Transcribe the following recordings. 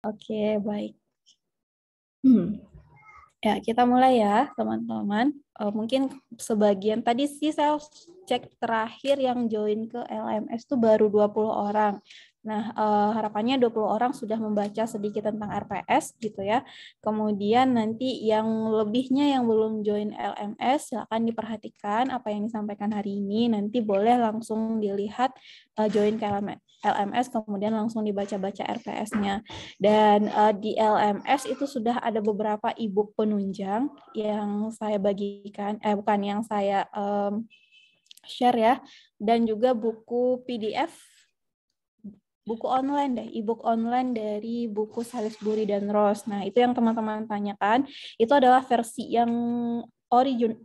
Oke, baik. Ya, kita mulai ya, teman-teman. Mungkin sebagian tadi sih saya cek terakhir yang join ke LMS itu baru 20 orang. Nah, harapannya 20 orang sudah membaca sedikit tentang RPS gitu ya. Kemudian nanti yang lebihnya yang belum join LMS, silakan diperhatikan apa yang disampaikan hari ini. Nanti boleh langsung dilihat join ke LMS, kemudian langsung dibaca-baca RPS-nya. Dan di LMS itu sudah ada beberapa e-book penunjang yang saya bagikan, bukan yang saya share ya, dan juga buku PDF, buku online deh, e-book online dari buku Salisbury dan Ross. Nah, itu yang teman-teman tanyakan, itu adalah versi yang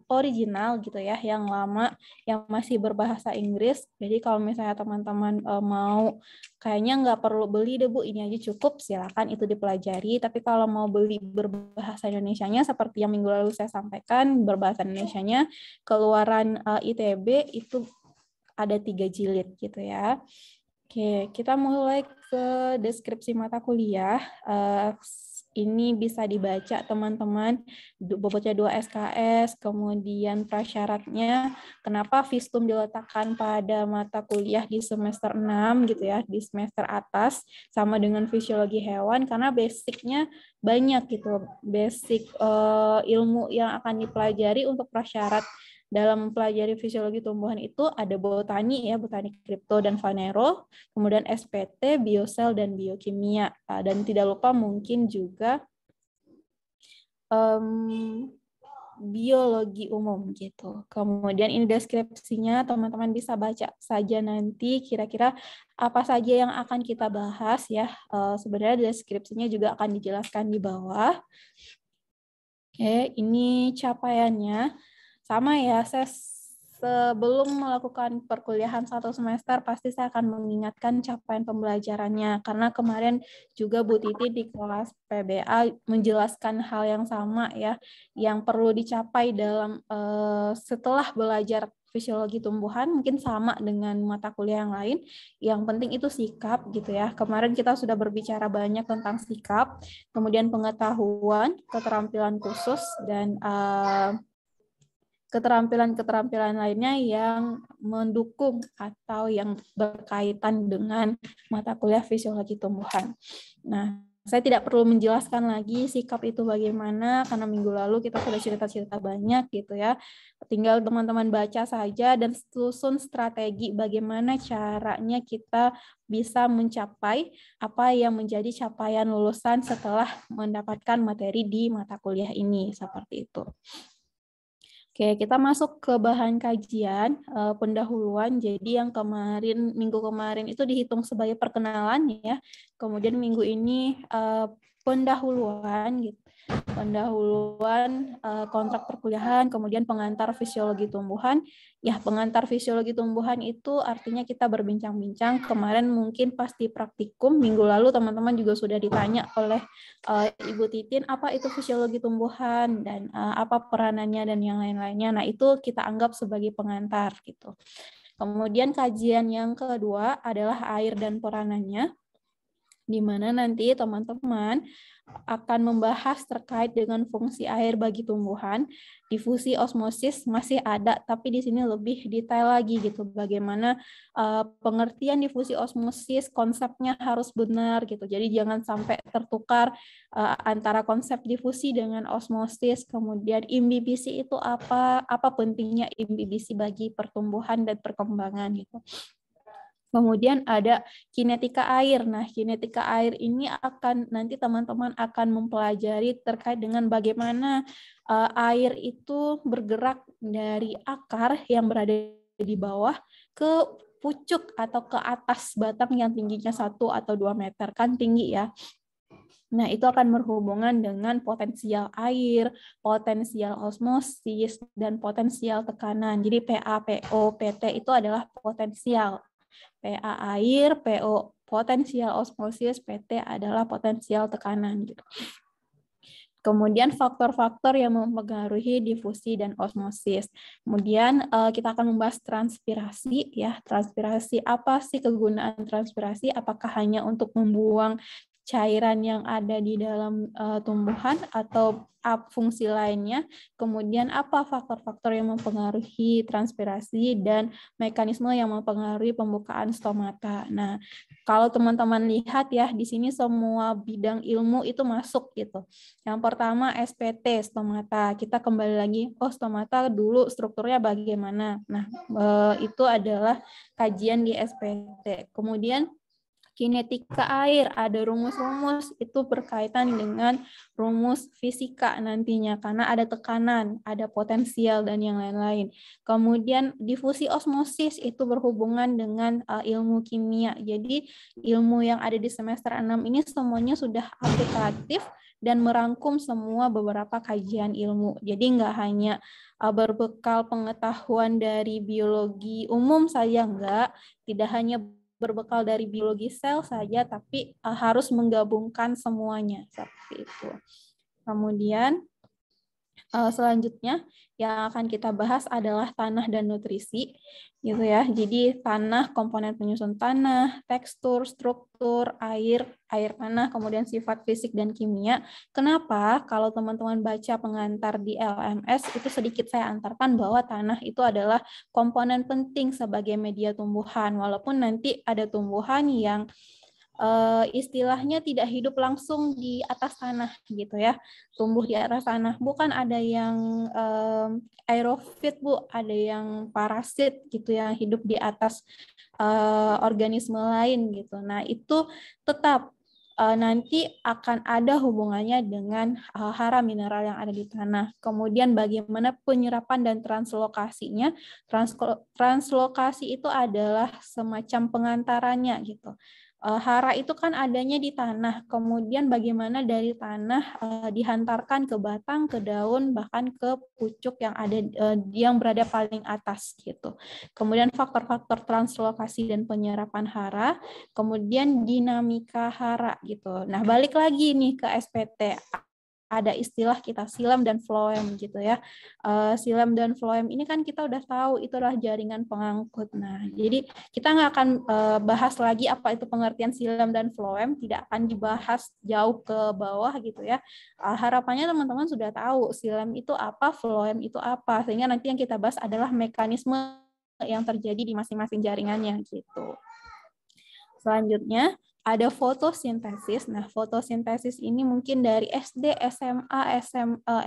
original gitu ya, yang lama, yang masih berbahasa Inggris. Jadi kalau misalnya teman-teman mau kayaknya nggak perlu beli deh Bu, ini aja cukup, silakan itu dipelajari. Tapi kalau mau beli berbahasa Indonesianya seperti yang minggu lalu saya sampaikan, berbahasa Indonesianya keluaran ITB itu ada 3 jilid gitu ya. Oke, kita mulai ke deskripsi mata kuliah. Ini bisa dibaca teman-teman, bobotnya 2 SKS, kemudian prasyaratnya, kenapa Vistum diletakkan pada mata kuliah di semester 6 gitu ya, di semester atas, sama dengan fisiologi hewan, karena basicnya banyak gitu, basic ilmu yang akan dipelajari untuk prasyarat dalam mempelajari fisiologi tumbuhan itu ada botani ya, botani kripto dan fanero, kemudian SPT, biosel, dan biokimia. Dan tidak lupa mungkin juga biologi umum gitu. Kemudian ini deskripsinya, teman-teman bisa baca saja nanti kira-kira apa saja yang akan kita bahas ya. Sebenarnya deskripsinya juga akan dijelaskan di bawah. Oke, ini capaiannya. Sama ya, saya sebelum melakukan perkuliahan 1 semester, pasti saya akan mengingatkan capaian pembelajarannya. Karena kemarin juga Bu Titi di kelas PBA menjelaskan hal yang sama ya, yang perlu dicapai dalam setelah belajar fisiologi tumbuhan, mungkin sama dengan mata kuliah yang lain. Yang penting itu sikap gitu ya. Kemarin kita sudah berbicara banyak tentang sikap, kemudian pengetahuan, keterampilan khusus, dan keterampilan-keterampilan lainnya yang mendukung atau yang berkaitan dengan mata kuliah fisiologi tumbuhan. Nah, saya tidak perlu menjelaskan lagi sikap itu bagaimana, karena minggu lalu kita sudah cerita-cerita banyak gitu ya. Tinggal teman-teman baca saja dan susun strategi bagaimana caranya kita bisa mencapai apa yang menjadi capaian lulusan setelah mendapatkan materi di mata kuliah ini, seperti itu. Oke, kita masuk ke bahan kajian pendahuluan. Jadi yang minggu kemarin itu dihitung sebagai perkenalan ya. Kemudian minggu ini pendahuluan gitu. Pendahuluan kontrak perkuliahan, kemudian pengantar fisiologi tumbuhan. Ya, pengantar fisiologi tumbuhan itu artinya kita berbincang-bincang. Kemarin mungkin pasti praktikum, minggu lalu teman-teman juga sudah ditanya oleh Ibu Titin apa itu fisiologi tumbuhan dan apa peranannya dan yang lain-lainnya. Nah, itu kita anggap sebagai pengantar gitu. Kemudian kajian yang kedua adalah air dan peranannya, di mana nanti teman-teman akan membahas terkait dengan fungsi air bagi tumbuhan. Difusi osmosis masih ada, tapi di sini lebih detail lagi gitu. Bagaimana pengertian difusi osmosis, konsepnya harus benar gitu. Jadi jangan sampai tertukar antara konsep difusi dengan osmosis. Kemudian imbibisi itu apa pentingnya imbibisi bagi pertumbuhan dan perkembangan gitu. Kemudian ada kinetika air. Nah, kinetika air ini nanti teman-teman akan mempelajari terkait dengan bagaimana air itu bergerak dari akar yang berada di bawah ke pucuk atau ke atas batang yang tingginya 1 atau 2 meter, kan tinggi ya. Nah, itu akan berhubungan dengan potensial air, potensial osmosis, dan potensial tekanan. Jadi PA, PO, PT itu adalah potensial. PA air, PO potensial osmosis, PT adalah potensial tekanan gitu. Kemudian faktor-faktor yang mempengaruhi difusi dan osmosis. Kemudian kita akan membahas transpirasi ya. Transpirasi, apa sih kegunaan transpirasi? Apakah hanya untuk membuang cairan yang ada di dalam tumbuhan atau fungsi lainnya, kemudian apa faktor-faktor yang mempengaruhi transpirasi dan mekanisme yang mempengaruhi pembukaan stomata. Nah, kalau teman-teman lihat ya, di sini semua bidang ilmu itu masuk gitu. Yang pertama SPT, stomata. Kita kembali lagi, stomata dulu strukturnya bagaimana. Nah, itu adalah kajian di SPT. Kemudian kinetika air, ada rumus-rumus itu berkaitan dengan rumus fisika nantinya karena ada tekanan, ada potensial dan yang lain-lain. Kemudian difusi osmosis itu berhubungan dengan ilmu kimia. Jadi ilmu yang ada di semester 6 ini semuanya sudah aplikatif dan merangkum semua beberapa kajian ilmu. Jadi nggak hanya berbekal pengetahuan dari biologi umum saja, tidak hanya berbekal dari biologi sel saja, tapi harus menggabungkan semuanya seperti itu. Kemudian selanjutnya yang akan kita bahas adalah tanah dan nutrisi, gitu ya. Jadi tanah, komponen penyusun tanah, tekstur, struktur, air tanah, kemudian sifat fisik dan kimia. Kenapa? Kalau teman-teman baca pengantar di LMS, itu sedikit saya antarkan bahwa tanah itu adalah komponen penting sebagai media tumbuhan, walaupun nanti ada tumbuhan yang istilahnya tidak hidup langsung di atas tanah gitu ya, tumbuh di atas tanah. Bukan ada yang aerofit Bu, ada yang parasit gitu yang hidup di atas organisme lain gitu. Nah itu tetap nanti akan ada hubungannya dengan hara mineral yang ada di tanah. Kemudian bagaimana penyerapan dan translokasinya. Translokasi itu adalah semacam pengantarannya gitu. Hara itu kan adanya di tanah, kemudian bagaimana dari tanah dihantarkan ke batang, ke daun, bahkan ke pucuk yang ada yang berada paling atas gitu. Kemudian faktor-faktor translokasi dan penyerapan hara, kemudian dinamika hara gitu. Nah, balik lagi nih ke SPT. Ada istilah kita silam dan floem gitu ya. Silam dan floem ini kan kita udah tahu itu adalah jaringan pengangkut. Nah, jadi kita nggak akan bahas lagi apa itu pengertian silam dan floem, tidak akan dibahas jauh ke bawah gitu ya. Harapannya teman-teman sudah tahu silam itu apa, floem itu apa, sehingga nanti yang kita bahas adalah mekanisme yang terjadi di masing-masing jaringannya gitu. Selanjutnya ada fotosintesis. Nah, fotosintesis ini mungkin dari SD, SMA,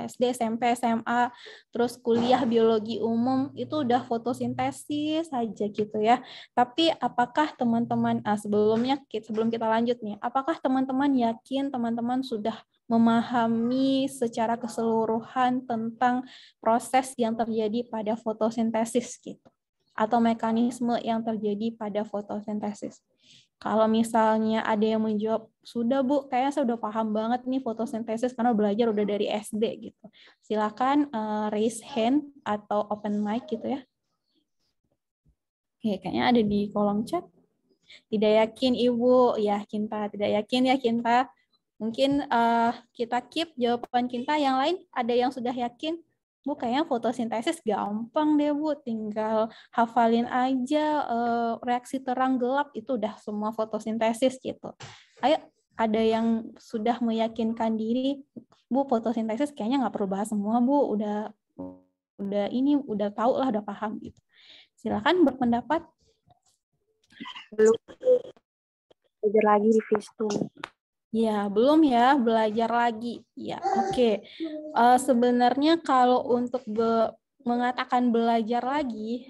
SD, SMP, SMA, terus kuliah biologi umum itu udah fotosintesis saja gitu ya. Tapi apakah teman-teman sebelum kita lanjut nih, apakah teman-teman yakin teman-teman sudah memahami secara keseluruhan tentang proses yang terjadi pada fotosintesis gitu, atau mekanisme yang terjadi pada fotosintesis? Kalau misalnya ada yang menjawab, sudah Bu, kayaknya saya udah paham banget nih fotosintesis karena belajar udah dari SD gitu. Silakan raise hand atau open mic gitu ya. Oke, kayaknya ada di kolom chat. Tidak yakin Ibu, ya Kinta. Tidak yakin ya Kinta. Mungkin kita keep jawaban Kinta. Yang lain ada yang sudah yakin? Bu, kayaknya fotosintesis gampang deh Bu, tinggal hafalin aja reaksi terang gelap itu udah semua fotosintesis gitu. Ayo, ada yang sudah meyakinkan diri, Bu, fotosintesis kayaknya nggak perlu bahas semua Bu, udah tahu lah, udah paham gitu. Silakan berpendapat. Belum belajar lagi di Vistum. Ya, belum ya, belajar lagi. Ya, oke. Sebenarnya kalau untuk mengatakan belajar lagi,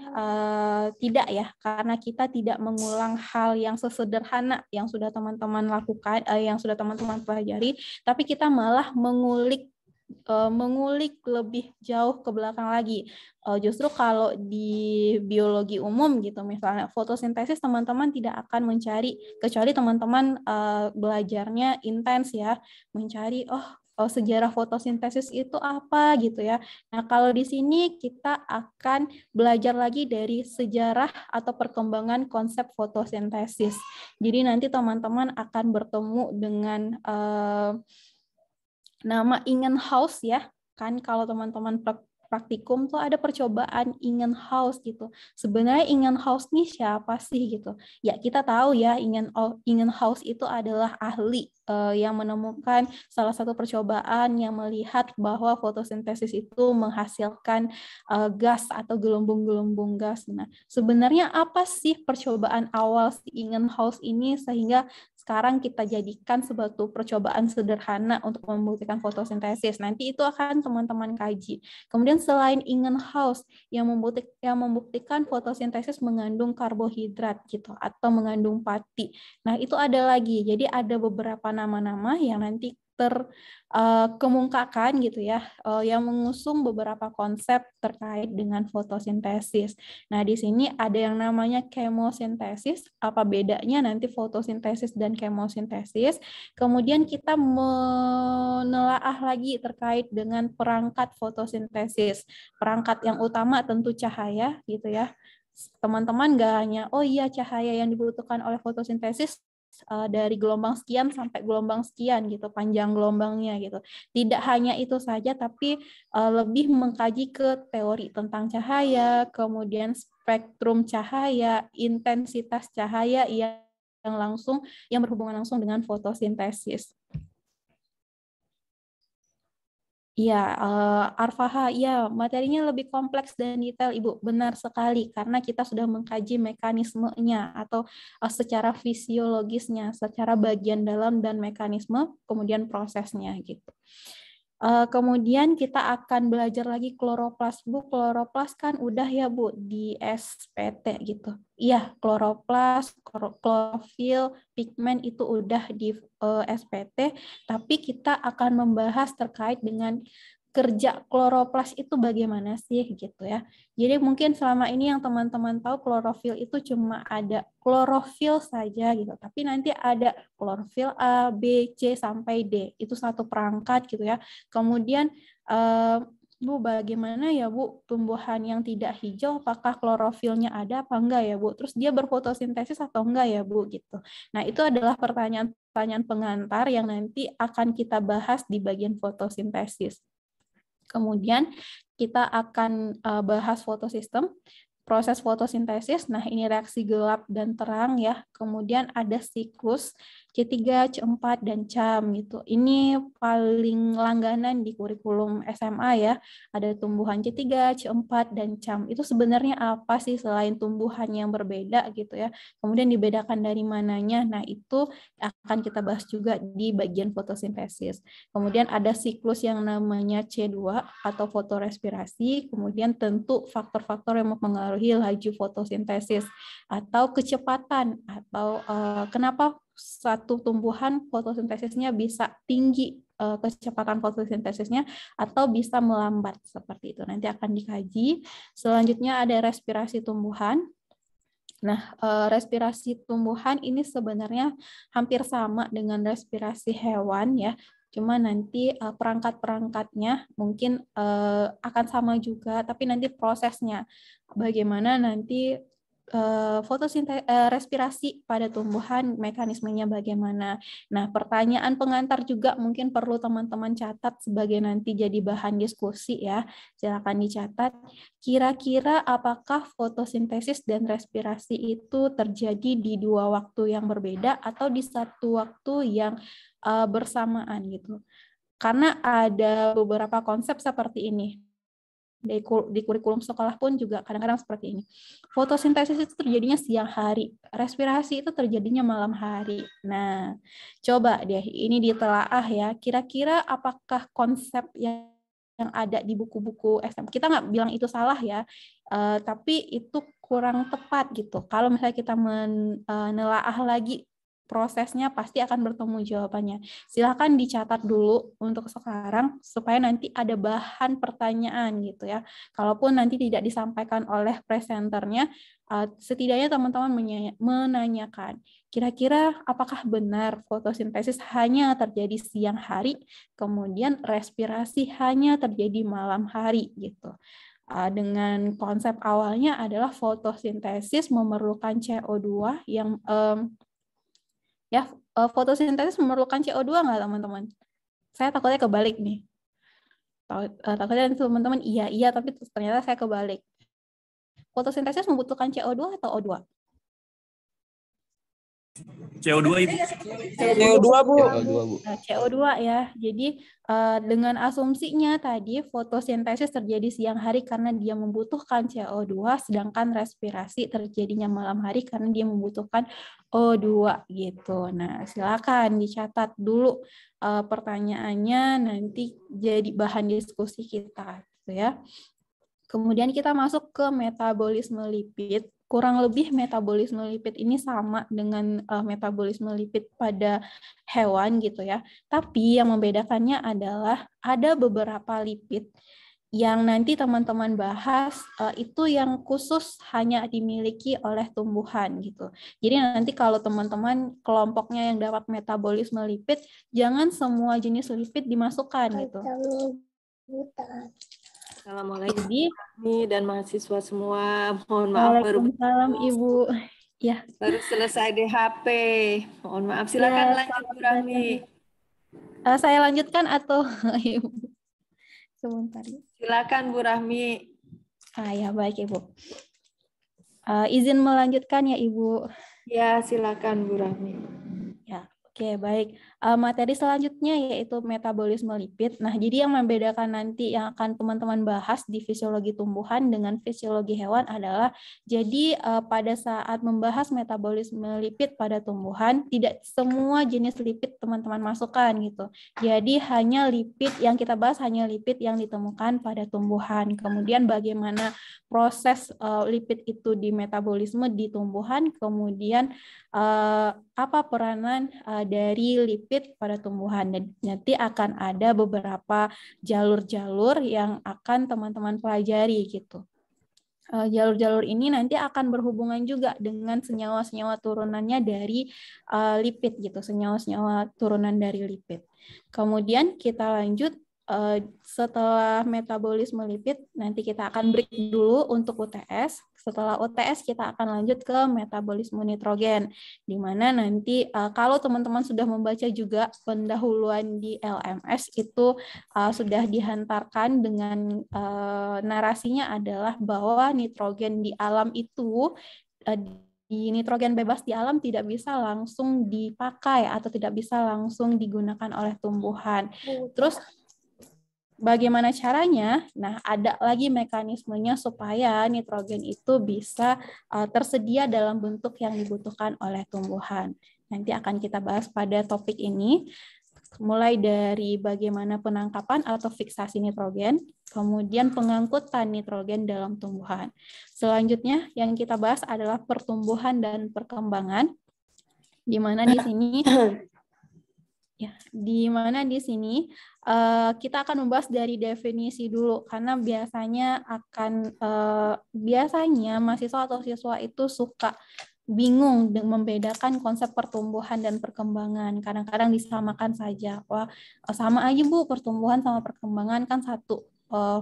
tidak ya, karena kita tidak mengulang hal yang sesederhana yang sudah teman-teman lakukan, yang sudah teman-teman pelajari, tapi kita malah mengulik lebih jauh ke belakang lagi. Justru kalau di biologi umum gitu, misalnya fotosintesis teman-teman tidak akan mencari, kecuali teman-teman belajarnya intens ya, mencari sejarah fotosintesis itu apa gitu ya. Nah, kalau di sini kita akan belajar lagi dari sejarah atau perkembangan konsep fotosintesis. Jadi nanti teman-teman akan bertemu dengan nama Ingenhousz ya, kan kalau teman-teman praktikum tuh ada percobaan Ingenhousz gitu. Sebenarnya Ingenhousz nih siapa sih gitu? Ya kita tahu ya Ingenhousz itu adalah ahli yang menemukan salah satu percobaan yang melihat bahwa fotosintesis itu menghasilkan gas atau gelembung-gelembung gas. Nah, sebenarnya apa sih percobaan awal si Ingenhousz ini sehingga sekarang kita jadikan sebagai percobaan sederhana untuk membuktikan fotosintesis. Nanti itu akan teman-teman kaji. Kemudian selain Ingenhousz yang membuktikan fotosintesis mengandung karbohidrat gitu atau mengandung pati. Nah, itu ada lagi. Jadi ada beberapa nama-nama yang nanti terkemukakan gitu ya, yang mengusung beberapa konsep terkait dengan fotosintesis. Nah, di sini ada yang namanya kemosintesis. Apa bedanya nanti fotosintesis dan kemosintesis? Kemudian kita menelaah lagi terkait dengan perangkat fotosintesis. Perangkat yang utama tentu cahaya gitu ya. Teman-teman nggak hanya, oh iya cahaya yang dibutuhkan oleh fotosintesis dari gelombang sekian sampai gelombang sekian gitu, panjang gelombangnya gitu. Tidak hanya itu saja, tapi lebih mengkaji ke teori tentang cahaya, kemudian spektrum cahaya, intensitas cahaya yang berhubungan langsung dengan fotosintesis. Iya, Arfaha, ya materinya lebih kompleks dan detail, Ibu. Benar sekali, karena kita sudah mengkaji mekanismenya atau secara fisiologisnya, secara bagian dalam dan mekanisme, kemudian prosesnya gitu. Kemudian kita akan belajar lagi kloroplas, Bu. Kloroplas kan udah ya, Bu, di SPT gitu. Iya, kloroplas, klorofil, pigmen itu udah di SPT, tapi kita akan membahas terkait dengan kerja kloroplas itu bagaimana sih gitu ya. Jadi mungkin selama ini yang teman-teman tahu klorofil itu cuma ada klorofil saja gitu. Tapi nanti ada klorofil A, B, C sampai D. Itu satu perangkat gitu ya. Kemudian Bu, bagaimana ya Bu tumbuhan yang tidak hijau, apakah klorofilnya ada apa enggak ya Bu? Terus dia berfotosintesis atau enggak ya Bu gitu. Nah, itu adalah pertanyaan-pertanyaan pengantar yang nanti akan kita bahas di bagian fotosintesis. Kemudian kita akan bahas fotosistem, proses fotosintesis. Nah, ini reaksi gelap dan terang ya. Kemudian ada siklus C3, C4 dan CAM gitu. Ini paling langganan di kurikulum SMA ya. Ada tumbuhan C3, C4 dan CAM. Itu sebenarnya apa sih selain tumbuhan yang berbeda gitu ya. Kemudian dibedakan dari mananya. Nah, itu akan kita bahas juga di bagian fotosintesis. Kemudian ada siklus yang namanya C2 atau fotorespirasi. Kemudian tentu faktor-faktor yang mempengaruhi laju fotosintesis atau kecepatan atau kenapa satu tumbuhan fotosintesisnya bisa tinggi kecepatan fotosintesisnya atau bisa melambat seperti itu. Nanti akan dikaji. Selanjutnya ada respirasi tumbuhan. Nah, respirasi tumbuhan ini sebenarnya hampir sama dengan respirasi hewan ya. Cuma nanti perangkat-perangkatnya mungkin akan sama juga, tapi nanti prosesnya bagaimana nanti respirasi pada tumbuhan, mekanismenya bagaimana. Nah, pertanyaan pengantar juga mungkin perlu teman-teman catat sebagai nanti jadi bahan diskusi ya. Silakan dicatat. Kira-kira apakah fotosintesis dan respirasi itu terjadi di dua waktu yang berbeda atau di satu waktu yang bersamaan gitu. Karena ada beberapa konsep seperti ini. Di kurikulum sekolah pun juga kadang-kadang seperti ini. Fotosintesis itu terjadinya siang hari, respirasi itu terjadinya malam hari. Nah, coba deh ini ditelaah ya, kira-kira apakah konsep yang ada di buku-buku SM, kita nggak bilang itu salah ya, tapi itu kurang tepat gitu. Kalau misalnya kita menelaah lagi prosesnya pasti akan bertemu jawabannya. Silahkan dicatat dulu untuk sekarang supaya nanti ada bahan pertanyaan gitu ya. Kalaupun nanti tidak disampaikan oleh presenternya, setidaknya teman-teman menanyakan, kira-kira apakah benar fotosintesis hanya terjadi siang hari, kemudian respirasi hanya terjadi malam hari gitu. Dengan konsep awalnya adalah fotosintesis memerlukan CO2 yang ya, fotosintesis memerlukan CO2 nggak teman-teman? Saya takutnya kebalik nih. Takutnya teman-teman iya, tapi ternyata saya kebalik. Fotosintesis membutuhkan CO2 atau O2? CO2 Ibu. CO2, Bu. CO2 ya. Jadi dengan asumsinya tadi fotosintesis terjadi siang hari karena dia membutuhkan CO2, sedangkan respirasi terjadinya malam hari karena dia membutuhkan O2 gitu. Nah, silakan dicatat dulu pertanyaannya, nanti jadi bahan diskusi kita gitu ya. Kemudian kita masuk ke metabolisme lipid. Kurang lebih metabolisme lipid ini sama dengan metabolisme lipid pada hewan gitu ya. Tapi yang membedakannya adalah ada beberapa lipid yang nanti teman-teman bahas itu yang khusus hanya dimiliki oleh tumbuhan gitu. Jadi nanti kalau teman-teman kelompoknya yang dapat metabolisme lipid, jangan semua jenis lipid dimasukkan gitu. Assalamualaikum dan mahasiswa semua. Mohon maaf Waalaikumsalam Ibu. Ya. Baru selesai DHP. Mohon maaf. Silakan Ya, lanjut Bu Rahmi. Saya lanjutkan atau Ibu? Sebentar. Silakan Bu Rahmi. Ya baik Ibu. Izin melanjutkan ya Ibu. Ya, silakan Bu Rahmi. Ya. Oke, baik. Materi selanjutnya yaitu metabolisme lipid. Nah, jadi yang membedakan nanti yang akan teman-teman bahas di fisiologi tumbuhan dengan fisiologi hewan adalah, jadi pada saat membahas metabolisme lipid pada tumbuhan, tidak semua jenis lipid teman-teman masukkan gitu. Jadi hanya lipid yang kita bahas, hanya lipid yang ditemukan pada tumbuhan. Kemudian bagaimana proses lipid itu di metabolisme di tumbuhan, kemudian apa peranan dari lipid pada tumbuhan. Dan nanti akan ada beberapa jalur-jalur yang akan teman-teman pelajari gitu. Jalur-jalur ini nanti akan berhubungan juga dengan senyawa-senyawa turunannya dari lipid gitu, senyawa-senyawa turunan dari lipid. Kemudian kita lanjut. Setelah metabolisme lipid, nanti kita akan break dulu untuk UTS. Setelah UTS, kita akan lanjut ke metabolisme nitrogen, di mana nanti kalau teman-teman sudah membaca juga pendahuluan di LMS, itu sudah dihantarkan dengan narasinya adalah bahwa nitrogen di alam itu, di nitrogen bebas di alam tidak bisa langsung dipakai atau tidak bisa langsung digunakan oleh tumbuhan. Terus bagaimana caranya? Nah, ada lagi mekanismenya supaya nitrogen itu bisa tersedia dalam bentuk yang dibutuhkan oleh tumbuhan. Nanti akan kita bahas pada topik ini, mulai dari bagaimana penangkapan atau fiksasi nitrogen, kemudian pengangkutan nitrogen dalam tumbuhan. Selanjutnya yang kita bahas adalah pertumbuhan dan perkembangan, di mana di sini kita akan membahas dari definisi dulu, karena biasanya mahasiswa atau siswa itu suka bingung membedakan konsep pertumbuhan dan perkembangan. Kadang-kadang disamakan saja. Wah, sama aja Bu, pertumbuhan sama perkembangan kan satu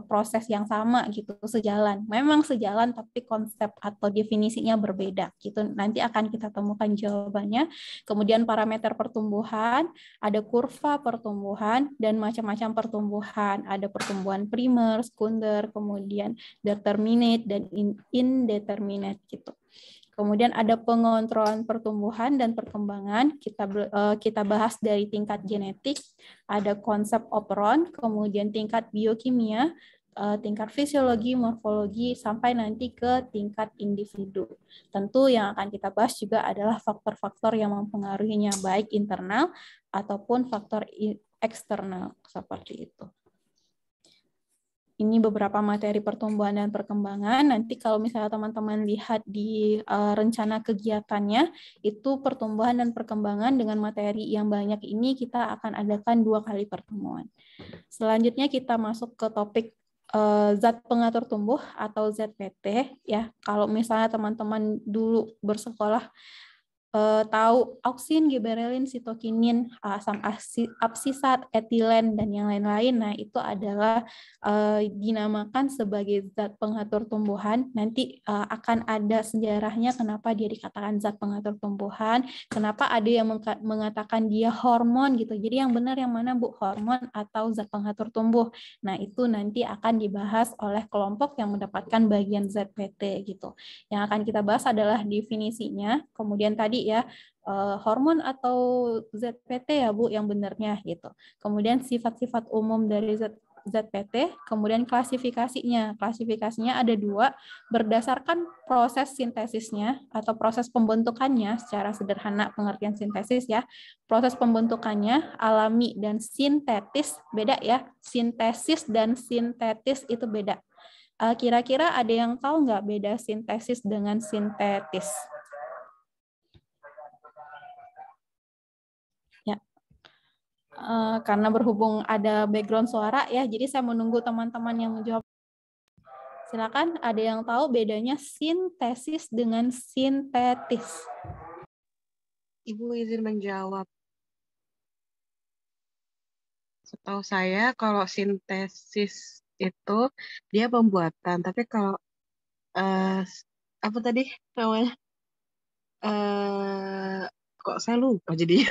proses yang sama gitu, sejalan. Memang sejalan, tapi konsep atau definisinya berbeda gitu. Nanti akan kita temukan jawabannya. Kemudian parameter pertumbuhan, ada kurva pertumbuhan dan macam-macam pertumbuhan. Ada pertumbuhan primer, sekunder, kemudian determinate dan indeterminate gitu. Kemudian ada pengontrolan pertumbuhan dan perkembangan, kita bahas dari tingkat genetik, ada konsep operon, kemudian tingkat biokimia, tingkat fisiologi, morfologi, sampai nanti ke tingkat individu. Tentu yang akan kita bahas juga adalah faktor-faktor yang mempengaruhinya, baik internal ataupun faktor eksternal, seperti itu. Ini beberapa materi pertumbuhan dan perkembangan. Nanti kalau misalnya teman-teman lihat di rencana kegiatannya, itu pertumbuhan dan perkembangan dengan materi yang banyak ini kita akan adakan 2 kali pertemuan. Selanjutnya kita masuk ke topik zat pengatur tumbuh atau ZPT. Ya, kalau misalnya teman-teman dulu bersekolah tahu auksin, giberelin, sitokinin, asam absisat, etilen, dan yang lain-lain. Nah, itu adalah dinamakan sebagai zat pengatur tumbuhan. Nanti akan ada sejarahnya kenapa dia dikatakan zat pengatur tumbuhan, kenapa ada yang mengatakan dia hormon gitu. Jadi yang benar yang mana, Bu? Hormon atau zat pengatur tumbuh? Nah, itu nanti akan dibahas oleh kelompok yang mendapatkan bagian ZPT gitu. Yang akan kita bahas adalah definisinya, kemudian tadi ya hormon atau ZPT ya Bu yang benarnya gitu. Kemudian sifat-sifat umum dari ZPT, kemudian klasifikasinya. Klasifikasinya ada 2 berdasarkan proses sintesisnya atau proses pembentukannya secara sederhana pengertian sintesis ya. Proses pembentukannya alami dan sintetis beda ya. Sintesis dan sintetis itu beda. Kira-kira ada yang tahu nggak beda sintesis dengan sintetis? Ya, karena berhubung ada background suara ya, jadi saya menunggu teman-teman yang menjawab. Silakan, ada yang tahu bedanya sintesis dengan sintetis? Ibu izin menjawab. Setahu saya kalau sintesis itu dia pembuatan, tapi kalau apa tadi namanya? Kok saya lupa jadi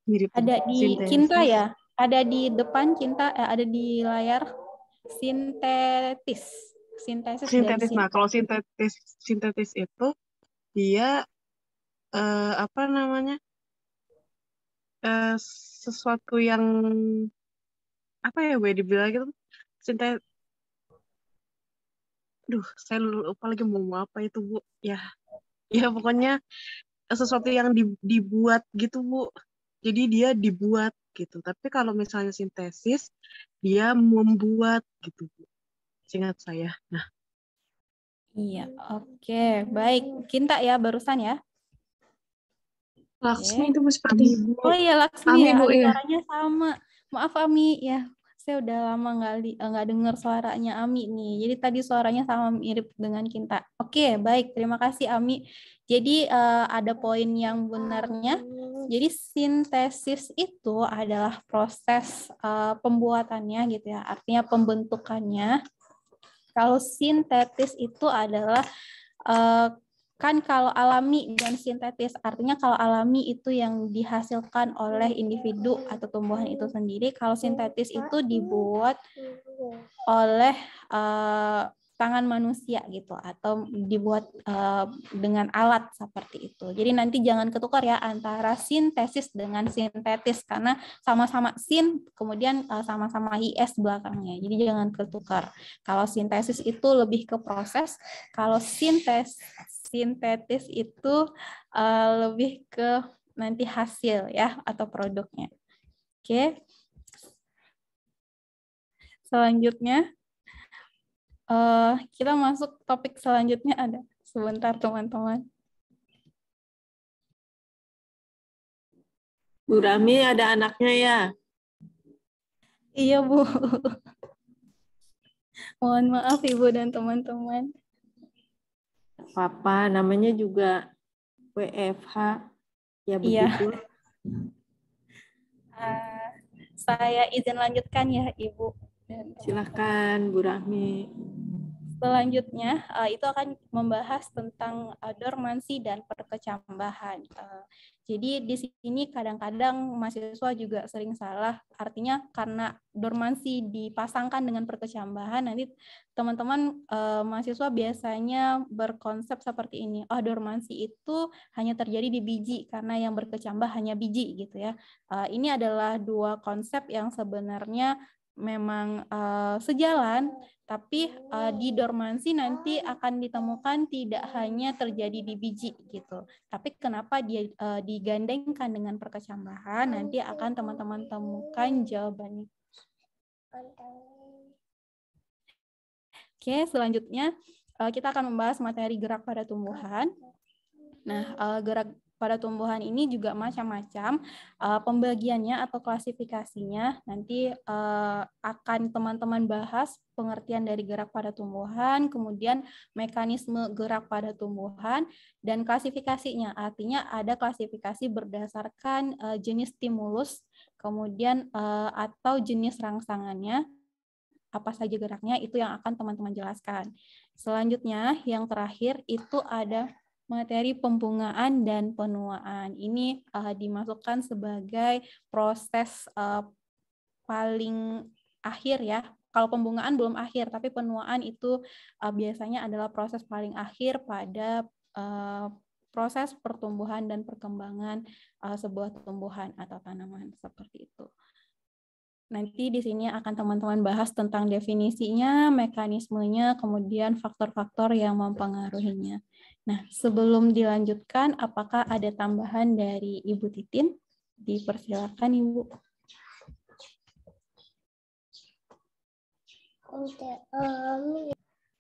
mirip Ada di sintesis. Cinta ya? Ada di depan Cinta, ada di layar sintetis. Sintesis Sintetis. dari Nah, kalau sintetis itu dia apa namanya? Sesuatu yang apa ya Bu dibilang gitu. Saya lupa lagi mau apa itu Bu. Ya pokoknya sesuatu yang dibuat gitu Bu. Jadi dia dibuat gitu. Tapi kalau misalnya sintesis, dia membuat gitu Bu. Seingat saya. Nah. Iya, oke. Baik. Cinta ya barusan ya. Laksmi itu Bu seperti Ibu. Oh iya Laksmi Ami, ya, Bu, iya. suaranya sama. Maaf Ami ya, saya udah lama nggak dengar suaranya Ami nih. Jadi tadi suaranya sama mirip dengan Cinta. Oke, baik. Terima kasih Ami. Jadi ada poin yang benarnya. Jadi sintesis itu adalah proses pembuatannya gitu ya. Artinya pembentukannya. Kalau sintetis itu adalah kan kalau alami dan sintetis, artinya kalau alami itu yang dihasilkan oleh individu atau tumbuhan itu sendiri, kalau sintetis itu dibuat oleh tangan manusia gitu atau dibuat dengan alat seperti itu. Jadi nanti jangan ketukar ya antara sintesis dengan sintetis karena sama-sama sin kemudian sama-sama is belakangnya. Jadi jangan ketukar. Kalau sintesis itu lebih ke proses, kalau sintetis itu lebih ke nanti hasil ya atau produknya. Oke. Selanjutnya kita masuk topik selanjutnya ada. Sebentar teman-teman. Bu Rami ada anaknya ya? Iya Bu. Mohon maaf Ibu dan teman-teman. Papa namanya juga WFH. Ya begitu. Saya izin lanjutkan ya Ibu. Silakan Bu Rami. Selanjutnya itu akan membahas tentang dormansi dan perkecambahan. Jadi di sini kadang-kadang mahasiswa juga sering salah, artinya karena dormansi dipasangkan dengan perkecambahan, nanti teman-teman mahasiswa biasanya berkonsep seperti ini, oh dormansi itu hanya terjadi di biji karena yang berkecambah hanya biji gitu ya. Ini adalah 2 konsep yang sebenarnya memang sejalan, tapi di dormansi nanti akan ditemukan tidak hanya terjadi di biji gitu. Tapi kenapa dia digandengkan dengan perkecambahan, nanti akan teman-teman temukan jawabannya. Oke, selanjutnya kita akan membahas materi gerak pada tumbuhan. Nah, gerak pada tumbuhan ini juga macam-macam. Pembagiannya atau klasifikasinya nanti akan teman-teman bahas pengertian dari gerak pada tumbuhan, kemudian mekanisme gerak pada tumbuhan, dan klasifikasinya. Artinya ada klasifikasi berdasarkan jenis stimulus, kemudian atau jenis rangsangannya, apa saja geraknya, itu yang akan teman-teman jelaskan. Selanjutnya, yang terakhir itu ada materi pembungaan dan penuaan. Ini dimasukkan sebagai proses paling akhir ya. Kalau pembungaan belum akhir, tapi penuaan itu biasanya adalah proses paling akhir pada proses pertumbuhan dan perkembangan sebuah tumbuhan atau tanaman seperti itu. Nanti di sini akan teman-teman bahas tentang definisinya, mekanismenya, kemudian faktor-faktor yang mempengaruhinya. Nah, sebelum dilanjutkan, apakah ada tambahan dari Ibu Titin? Dipersilakan, Ibu.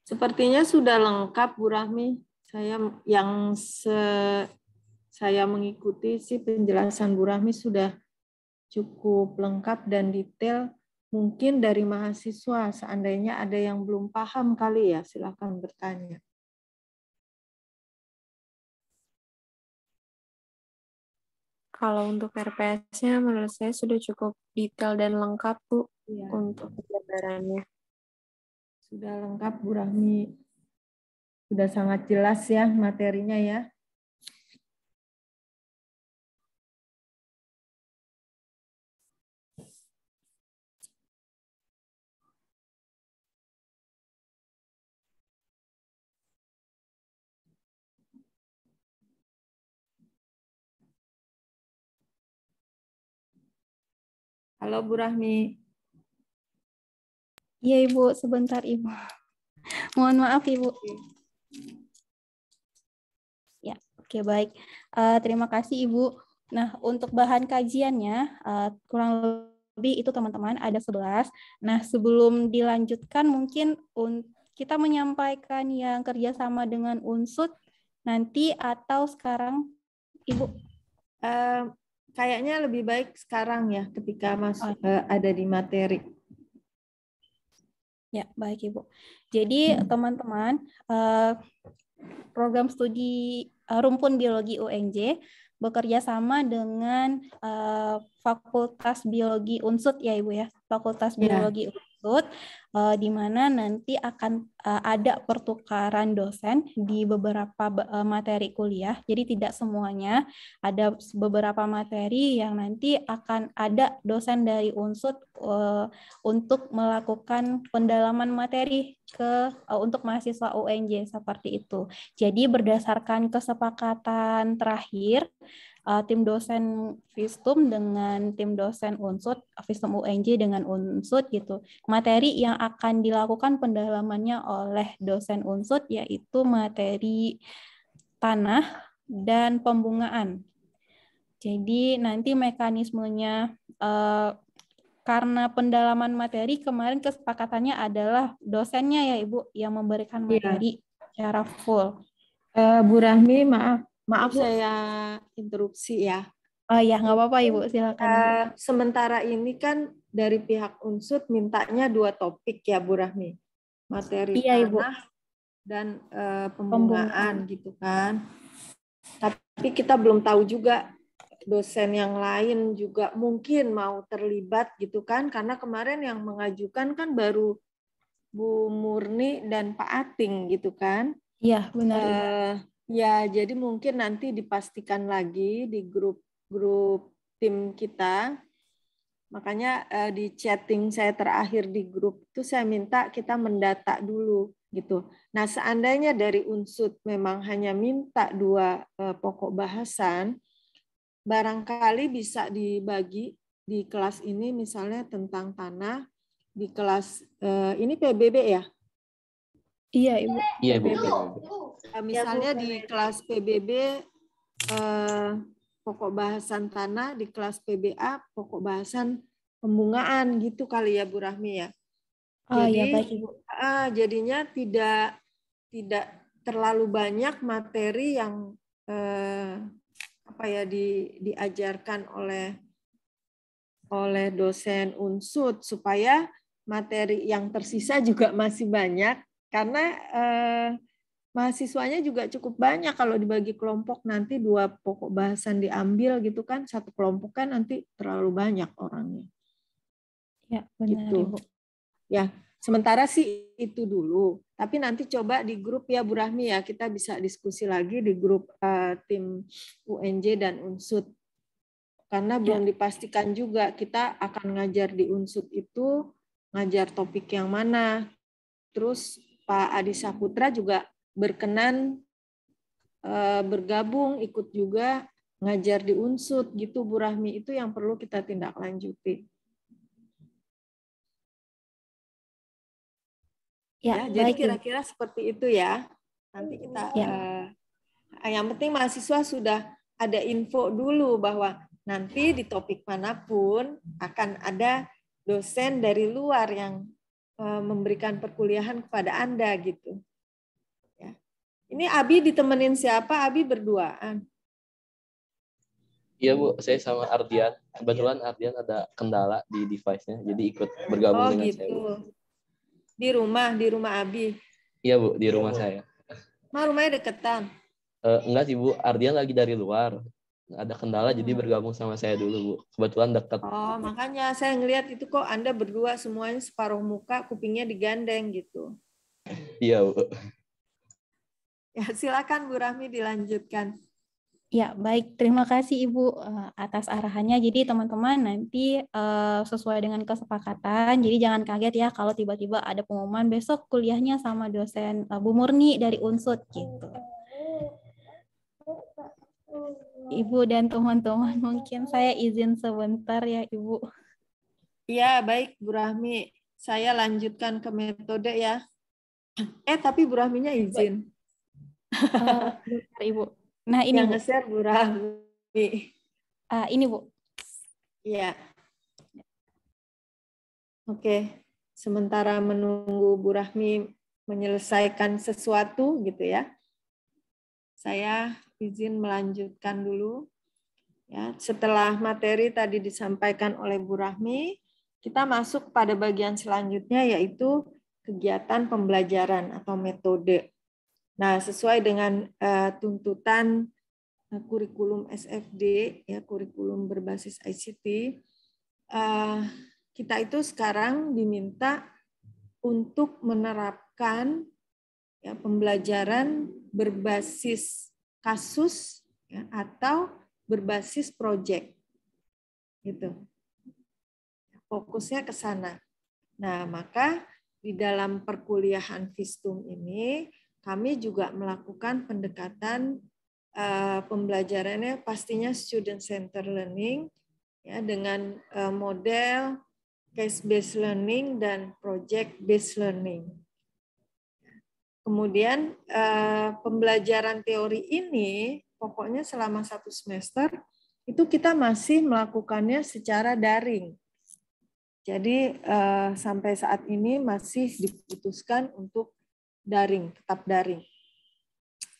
Sepertinya sudah lengkap, Bu Rahmi. Saya mengikuti sih penjelasan Bu Rahmi sudah cukup lengkap dan detail. Mungkin dari mahasiswa, seandainya ada yang belum paham kali ya, silakan bertanya. Kalau untuk RPS-nya menurut saya sudah cukup detail dan lengkap, Bu, Ya, untuk penjabarannya. sudah lengkap, Bu Rahmi. Sudah sangat jelas ya materinya ya. Halo Bu Rahmi. Iya, Ibu, sebentar, Ibu. Mohon maaf, Ibu. Ya, oke, baik. Terima kasih, Ibu. Nah, untuk bahan kajiannya, kurang lebih itu teman-teman ada 11. Nah, sebelum dilanjutkan mungkin kita menyampaikan yang kerjasama dengan Unsud nanti atau sekarang, Ibu? Kayaknya lebih baik sekarang ya, ketika ada di materi. Ya, baik Ibu. Jadi teman-teman, program studi rumpun biologi UNJ bekerja sama dengan Fakultas Biologi Unsud ya Ibu ya, Fakultas Biologi Unsud, di mana nanti akan ada pertukaran dosen di beberapa materi kuliah. Jadi tidak semuanya, ada beberapa materi yang nanti akan ada dosen dari Unsud untuk melakukan pendalaman materi untuk mahasiswa UNJ seperti itu. Jadi berdasarkan kesepakatan terakhir tim dosen Vistum dengan tim dosen Unsud, Vistum UNJ dengan Unsud gitu. Materi yang akan dilakukan pendalamannya oleh dosen Unsud yaitu materi tanah dan pembungaan. Jadi nanti mekanismenya karena pendalaman materi kemarin kesepakatannya adalah dosennya ya Ibu yang memberikan materi secara full. Bu Rahmi, maaf saya interupsi ya. Oh ya, nggak apa-apa Ibu, silakan. Sementara ini kan dari pihak Unsud mintanya 2 topik ya Bu Rahmi. Materi tanah dan pembungaan gitu kan. Tapi kita belum tahu juga dosen yang lain juga mungkin mau terlibat gitu kan, karena kemarin yang mengajukan kan baru Bu Murni dan Pak Ating gitu kan. Iya, benar. Ya, jadi mungkin nanti dipastikan lagi di grup tim kita. Makanya di chatting saya terakhir di grup itu saya minta kita mendata dulu gitu. Nah, seandainya dari Unsud memang hanya minta 2 pokok bahasan, barangkali bisa dibagi di kelas ini misalnya tentang tanah, di kelas ini PBB ya? Iya, Ibu. Iya, Bu. Misalnya di kelas PBB pokok bahasan tanah, di kelas PBA pokok bahasan pembungaan gitu kali ya Bu Rahmi ya. Jadi ya, baik, Ibu. Jadinya tidak terlalu banyak materi yang diajarkan oleh dosen Unsud supaya materi yang tersisa juga masih banyak, karena mahasiswanya juga cukup banyak. Kalau dibagi kelompok nanti 2 pokok bahasan diambil gitu kan, satu kelompok kan nanti terlalu banyak orangnya. Ya, benar Gitu. Ibu. Ya, sementara sih itu dulu. Tapi nanti coba di grup ya Bu Rahmi ya, kita bisa diskusi lagi di grup tim UNJ dan Unsud. Karena belum dipastikan juga kita akan ngajar di Unsud itu, ngajar topik yang mana. Terus Pak Adi Saputra juga berkenan bergabung, ikut juga ngajar di Unsud gitu Bu Rahmi. Itu yang perlu kita tindak lanjuti. Ya, jadi kira-kira seperti itu ya. Nanti kita, yang penting mahasiswa sudah ada info dulu bahwa nanti di topik manapun akan ada dosen dari luar yang memberikan perkuliahan kepada Anda gitu. Ya. Ini Abi ditemenin siapa? Abi berduaan. Iya Bu, saya sama Ardian. Kebetulan Ardian ada kendala di device-nya, jadi ikut bergabung dengan gitu. saya. Bu. Di rumah Abi. Iya Bu, di rumah saya. Rumahnya deketan? Enggak sih Bu, Ardian lagi dari luar. Ada kendala jadi bergabung sama saya dulu Bu. Kebetulan dekat. Oh, makanya saya ngelihat itu kok Anda berdua semuanya separuh muka, kupingnya digandeng gitu. Iya Bu. Ya, silakan Bu Rahmi dilanjutkan. Ya, baik. Terima kasih Ibu atas arahannya. Jadi teman-teman nanti sesuai dengan kesepakatan. Jadi jangan kaget ya kalau tiba-tiba ada pengumuman besok kuliahnya sama dosen Bu Murni dari Unsud gitu. Ibu dan teman-teman, mungkin saya izin sebentar ya Ibu. Iya, baik Bu Rahmi. Saya lanjutkan ke metode ya. Tapi Bu Rahminya izin. Bentar, Ibu. Nah, ini yang Bu. nge-share Bu Rahmi. Ini Bu. Iya. Oke. Sementara menunggu Bu Rahmi menyelesaikan sesuatu gitu ya. Saya izin melanjutkan dulu. Ya, setelah materi tadi disampaikan oleh Bu Rahmi, kita masuk pada bagian selanjutnya yaitu kegiatan pembelajaran atau metode. Nah, sesuai dengan tuntutan kurikulum SFD, ya kurikulum berbasis ICT, kita itu sekarang diminta untuk menerapkan ya, pembelajaran berbasis kasus ya, atau berbasis proyek, gitu. Fokusnya ke sana. Nah, maka di dalam perkuliahan Vistum ini kami juga melakukan pendekatan pembelajarannya pastinya student center learning ya dengan model case based learning dan project based learning. Kemudian pembelajaran teori ini pokoknya selama 1 semester itu kita masih melakukannya secara daring. Jadi sampai saat ini masih diputuskan untuk daring, tetap daring.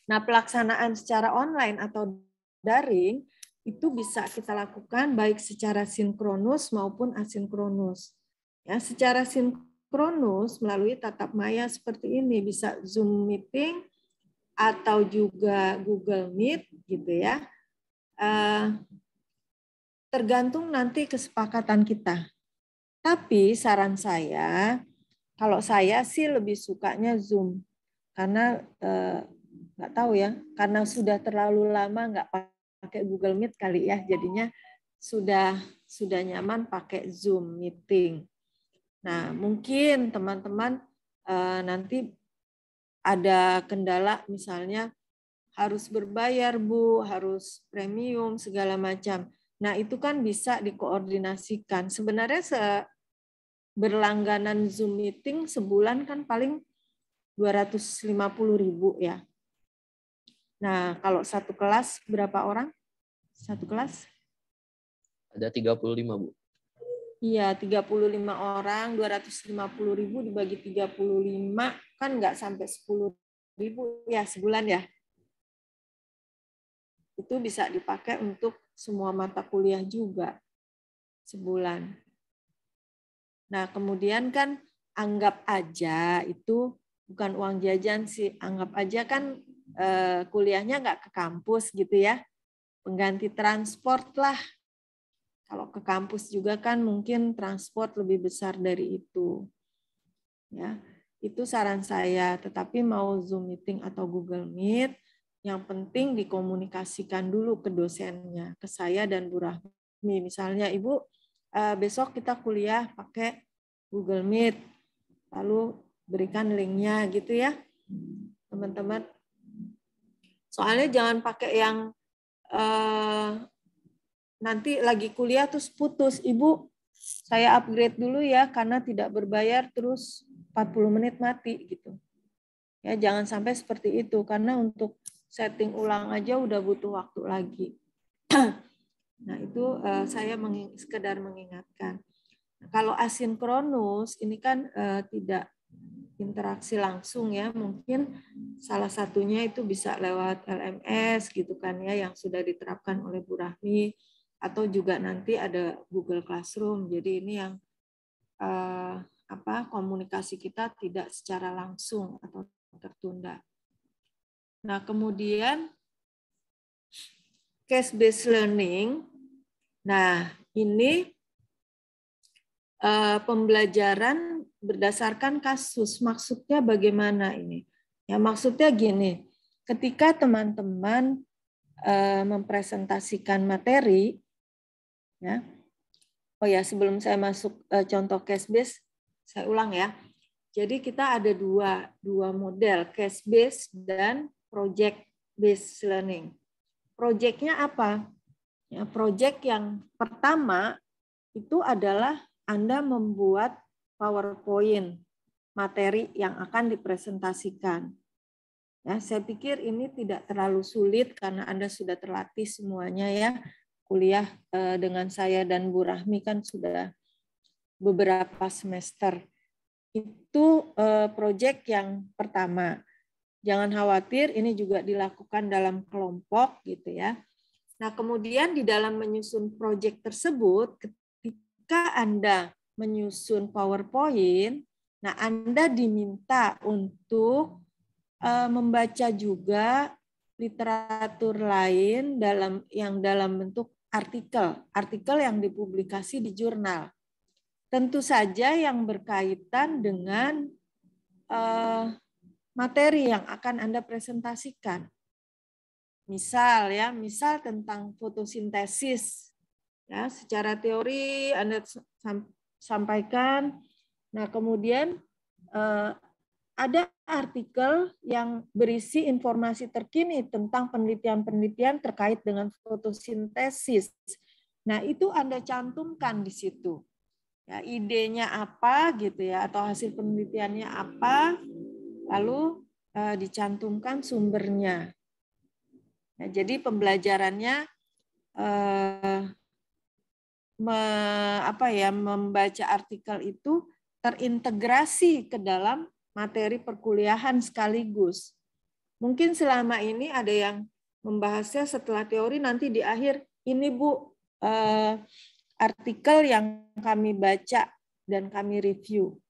Nah, pelaksanaan secara online atau daring itu bisa kita lakukan baik secara sinkronus maupun asinkronus. Ya, secara sinkronus melalui tatap maya seperti ini, bisa Zoom meeting atau juga Google Meet gitu ya. Tergantung nanti kesepakatan kita. Tapi saran saya, kalau saya sih lebih sukanya Zoom karena nggak tahu ya, karena sudah terlalu lama nggak pakai Google Meet kali ya, jadinya sudah nyaman pakai Zoom meeting. Nah, mungkin teman-teman nanti ada kendala misalnya harus berbayar Bu, harus premium segala macam. Nah, itu kan bisa dikoordinasikan. Sebenarnya berlangganan Zoom meeting sebulan kan paling 250.000 ya. Nah, kalau satu kelas berapa orang? Satu kelas? Ada 35, Bu. Iya, 35 orang, 250.000 dibagi 35 kan nggak sampai 10.000 ya sebulan ya. itu bisa dipakai untuk semua mata kuliah juga sebulan. Nah, kemudian kan anggap aja itu bukan uang jajan sih, anggap aja kan kuliahnya nggak ke kampus gitu ya, pengganti transport lah. Kalau ke kampus juga kan mungkin transport lebih besar dari itu. Ya, itu saran saya. Tetapi mau Zoom meeting atau Google Meet, yang penting dikomunikasikan dulu ke dosennya, ke saya dan Bu Rahmi. Misalnya, Ibu, besok kita kuliah pakai Google Meet, lalu berikan linknya gitu ya, teman-teman. Soalnya jangan pakai yang nanti lagi kuliah terus putus. Ibu, saya upgrade dulu ya karena tidak berbayar terus 40 menit mati gitu. Ya, jangan sampai seperti itu karena untuk setting ulang aja udah butuh waktu lagi. Nah, itu saya sekedar mengingatkan. Kalau asinkronus ini kan tidak interaksi langsung ya, mungkin salah satunya itu bisa lewat LMS gitu kan ya, yang sudah diterapkan oleh Bu Rahmi, atau juga nanti ada Google Classroom. Jadi ini yang komunikasi kita tidak secara langsung atau tertunda. Nah, kemudian case-based learning. Nah, ini pembelajaran berdasarkan kasus. Maksudnya bagaimana ini? Ya, maksudnya gini, ketika teman-teman mempresentasikan materi, ya. Oh ya, sebelum saya masuk contoh case-based, saya ulang ya. Jadi kita ada dua model, case-based dan project-based learning. Project-nya apa? Ya, project yang pertama itu adalah Anda membuat PowerPoint materi yang akan dipresentasikan. Ya, saya pikir ini tidak terlalu sulit karena Anda sudah terlatih semuanya ya. Kuliah dengan saya dan Bu Rahmi kan sudah beberapa semester. Itu proyek yang pertama. Jangan khawatir, ini juga dilakukan dalam kelompok gitu ya. Nah, kemudian di dalam menyusun proyek tersebut, ketika Anda menyusun PowerPoint, nah Anda diminta untuk membaca juga literatur lain yang dalam bentuk artikel yang dipublikasi di jurnal. Tentu saja yang berkaitan dengan materi yang akan Anda presentasikan. Misal tentang fotosintesis. Ya, secara teori Anda sampaikan. Nah, kemudian ada artikel yang berisi informasi terkini tentang penelitian-penelitian terkait dengan fotosintesis. Nah, itu Anda cantumkan di situ. Ya, idenya apa gitu ya, atau hasil penelitiannya apa, lalu dicantumkan sumbernya. Nah, jadi pembelajarannya membaca artikel itu terintegrasi ke dalam materi perkuliahan sekaligus. Mungkin selama ini ada yang membahasnya setelah teori, nanti di akhir, ini Bu, artikel yang kami baca dan kami review.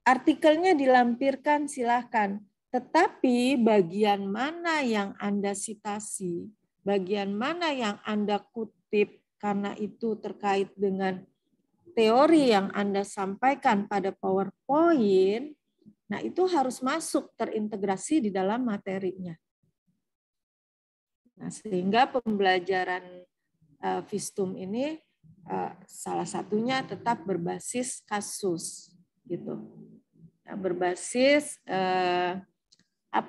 Artikelnya dilampirkan silahkan, tetapi bagian mana yang Anda sitasi, bagian mana yang Anda kutip, karena itu terkait dengan teori yang Anda sampaikan pada PowerPoint, nah itu harus masuk terintegrasi di dalam materinya. Nah, sehingga pembelajaran Vistum ini salah satunya tetap berbasis kasus, gitu. Nah, berbasis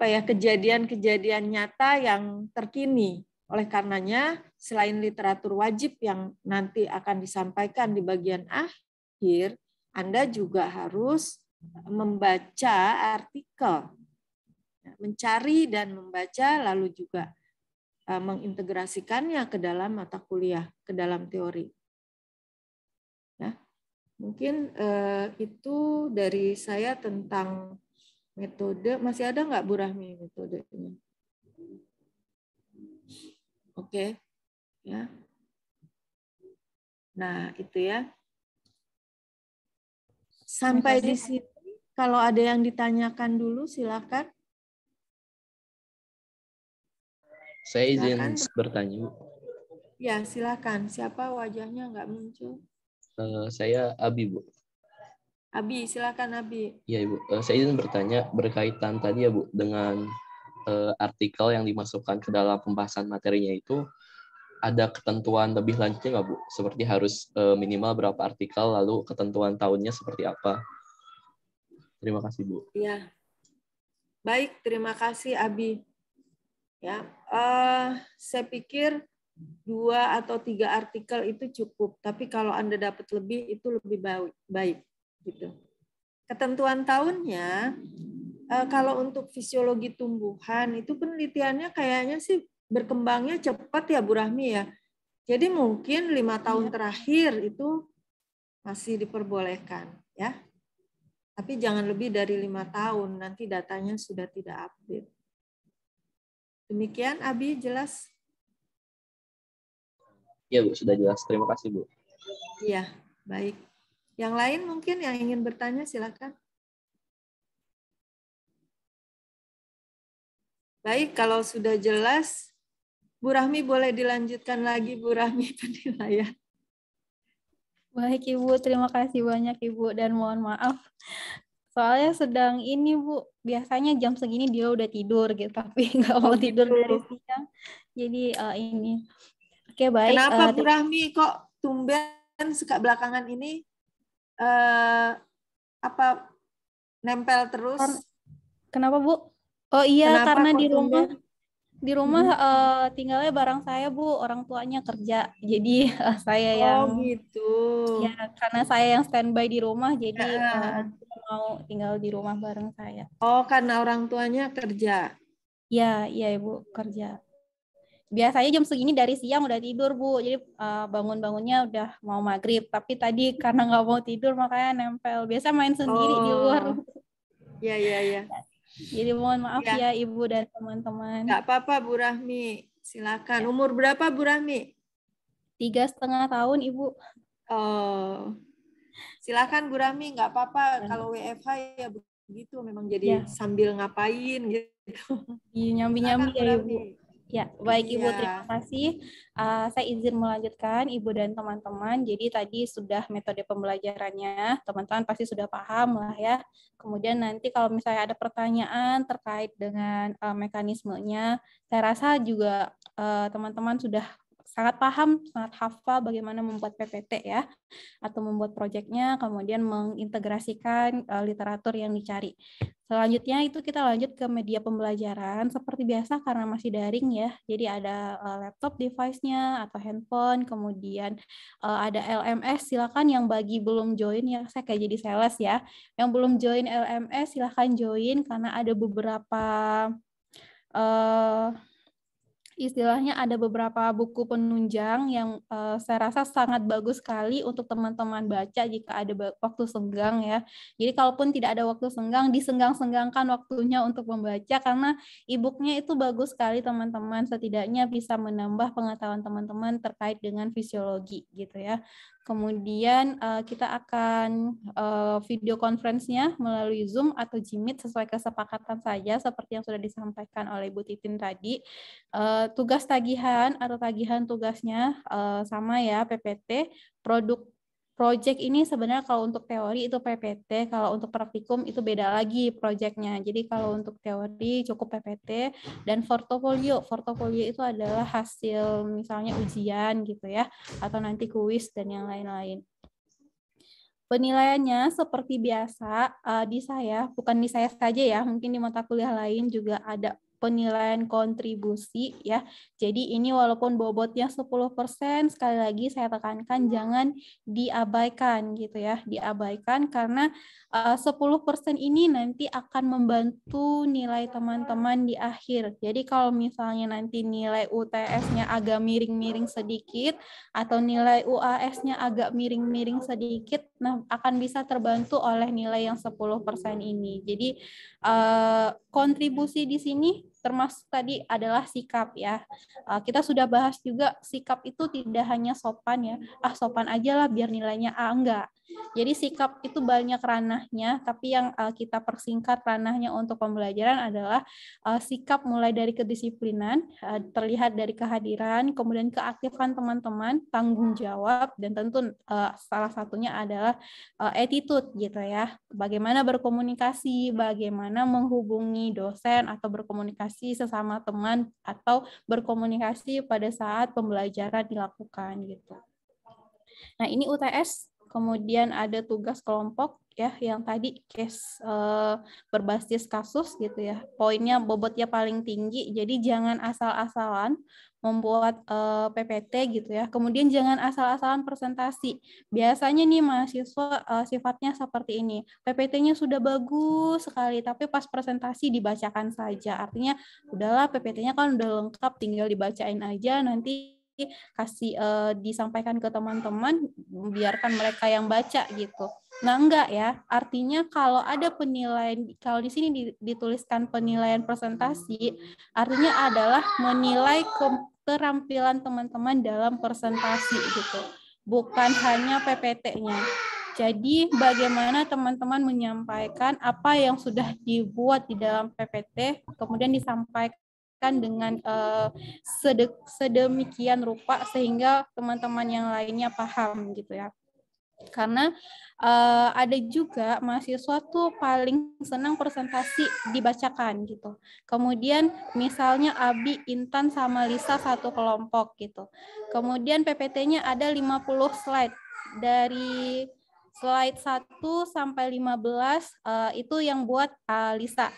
kejadian-kejadian nyata yang terkini. Oleh karenanya, selain literatur wajib yang nanti akan disampaikan di bagian akhir, Anda juga harus membaca artikel, mencari dan membaca, lalu juga mengintegrasikannya ke dalam mata kuliah, ke dalam teori. Ya, mungkin itu dari saya tentang metode. Masih ada nggak Bu Rahmi metodenya? Oke. Ya. Nah, itu ya. Sampai di sini, kalau ada yang ditanyakan dulu, silakan. Saya izin Silakan. bertanya, Bu. Ya, silakan. Siapa wajahnya nggak muncul? Saya Abi, Bu. Abi, silakan Abi. Iya, Ibu. Saya izin bertanya berkaitan tadi ya, Bu, dengan artikel yang dimasukkan ke dalam pembahasan materinya itu, ada ketentuan lebih lanjutnya nggak, Bu? Seperti harus minimal berapa artikel, lalu ketentuan tahunnya seperti apa? Terima kasih, Bu. Ya. Baik, terima kasih Abi. Ya, saya pikir 2 atau 3 artikel itu cukup. Tapi kalau Anda dapat lebih, itu lebih baik. Gitu. Ketentuan tahunnya, kalau untuk fisiologi tumbuhan, itu penelitiannya kayaknya sih berkembangnya cepat ya Bu Rahmi ya. Jadi mungkin 5 tahun terakhir itu masih diperbolehkan. Ya. Tapi jangan lebih dari 5 tahun, nanti datanya sudah tidak update. Demikian, Abi, jelas? Iya, Bu, sudah jelas. Terima kasih, Bu. Iya, baik. Yang lain mungkin yang ingin bertanya, silakan. Baik, kalau sudah jelas, Bu Rahmi boleh dilanjutkan lagi, Bu Rahmi, penilaian. Baik Ibu, terima kasih banyak Ibu, dan mohon maaf. Soalnya sedang ini Bu, biasanya jam segini dia udah tidur gitu, tapi nggak mau tidur dari siang. Jadi ini. Oke, baik. Kenapa Bu Rahmi kok tumben suka belakangan ini apa nempel terus? Kenapa Bu? Oh iya, Kenapa karena kok di rumah tinggalnya bareng saya Bu, orang tuanya kerja. Jadi saya yang gitu. Ya, karena saya yang standby di rumah, jadi mau tinggal di rumah bareng saya. Oh, karena orang tuanya kerja. Ya, iya Ibu, kerja. Biasanya jam segini dari siang udah tidur Bu, jadi bangun-bangunnya udah mau maghrib. Tapi tadi karena nggak mau tidur makanya nempel. Biasa main sendiri di luar. Iya. Jadi mohon maaf ya Ibu dan teman-teman. Nggak apa-apa Bu Rahmi, silakan. Umur berapa Bu Rahmi? 3,5 tahun Ibu. Oh, silakan Bu Rahmi, nggak apa-apa. Kalau WFH ya begitu, memang jadi sambil ngapain gitu. Nyambi-nyambi ya Ibu. Ya, baik Ibu, Iya. terima kasih. Saya izin melanjutkan Ibu dan teman-teman. Jadi tadi sudah metode pembelajarannya, teman-teman pasti sudah paham lah ya. Kemudian nanti kalau misalnya ada pertanyaan terkait dengan mekanismenya, saya rasa juga teman-teman sudah sangat paham, sangat hafal bagaimana membuat PPT ya, atau membuat proyeknya, kemudian mengintegrasikan literatur yang dicari. Selanjutnya itu kita lanjut ke media pembelajaran. Seperti biasa karena masih daring ya, jadi ada laptop device-nya atau handphone, kemudian ada LMS. Silakan yang bagi belum join ya, saya kayak jadi sales ya. Yang belum join LMS silakan join karena ada beberapa istilahnya ada beberapa buku penunjang yang saya rasa sangat bagus sekali untuk teman-teman baca jika ada waktu senggang ya. Jadi kalaupun tidak ada waktu senggang, disenggang-senggangkan waktunya untuk membaca karena e-booknya itu bagus sekali teman-teman, setidaknya bisa menambah pengetahuan teman-teman terkait dengan fisiologi gitu ya. Kemudian kita akan video conference-nya melalui Zoom atau Jmeet sesuai kesepakatan saja seperti yang sudah disampaikan oleh Bu Titin tadi. Tugas tagihan atau tagihan tugasnya sama ya, PPT. Project ini sebenarnya kalau untuk teori itu PPT, kalau untuk praktikum itu beda lagi proyeknya. Jadi kalau untuk teori cukup PPT, dan portofolio. Portofolio itu adalah hasil misalnya ujian gitu ya, atau nanti kuis dan yang lain-lain. Penilaiannya seperti biasa di saya, bukan di saya saja ya, mungkin di mata kuliah lain juga ada penilaian kontribusi ya. Jadi ini walaupun bobotnya 10%, sekali lagi saya tekankan jangan diabaikan gitu ya. Diabaikan karena 10% ini nanti akan membantu nilai teman-teman di akhir. Jadi kalau misalnya nanti nilai UTS-nya agak miring-miring sedikit atau nilai UAS-nya agak miring-miring sedikit, nah akan bisa terbantu oleh nilai yang 10% ini. Jadi kontribusi di sini termasuk tadi adalah sikap ya. Kita sudah bahas juga sikap itu tidak hanya sopan ya, sopan aja lah biar nilainya A, enggak. Jadi sikap itu banyak ranahnya, tapi yang kita persingkat ranahnya untuk pembelajaran adalah sikap mulai dari kedisiplinan, terlihat dari kehadiran, kemudian keaktifan teman-teman, tanggung jawab, dan tentu salah satunya adalah attitude gitu ya. Bagaimana berkomunikasi, bagaimana menghubungi dosen atau berkomunikasi sesama teman atau berkomunikasi pada saat pembelajaran dilakukan gitu. Nah, ini UTS. Kemudian ada tugas kelompok ya yang tadi case berbasis kasus gitu ya. Poinnya bobotnya paling tinggi. Jadi jangan asal-asalan membuat PPT gitu ya. Kemudian jangan asal-asalan presentasi. Biasanya nih mahasiswa sifatnya seperti ini. PPT-nya sudah bagus sekali, tapi pas presentasi dibacakan saja. Artinya udahlah PPT-nya kan udah lengkap, tinggal dibacain aja, nanti kasih disampaikan ke teman-teman, biarkan mereka yang baca gitu. Nah, enggak ya. Artinya kalau ada penilaian, kalau di sini dituliskan penilaian presentasi, artinya adalah menilai keterampilan teman-teman dalam presentasi gitu. Bukan hanya PPT-nya. Jadi bagaimana teman-teman menyampaikan apa yang sudah dibuat di dalam PPT, kemudian disampaikan dengan sedemikian rupa sehingga teman-teman yang lainnya paham gitu ya. Karena ada juga mahasiswa tuh paling senang presentasi dibacakan gitu. Kemudian misalnya Abi, Intan, sama Lisa satu kelompok gitu. Kemudian PPT-nya ada 50 slide. Dari slide 1 sampai 15 itu yang buat Lisa.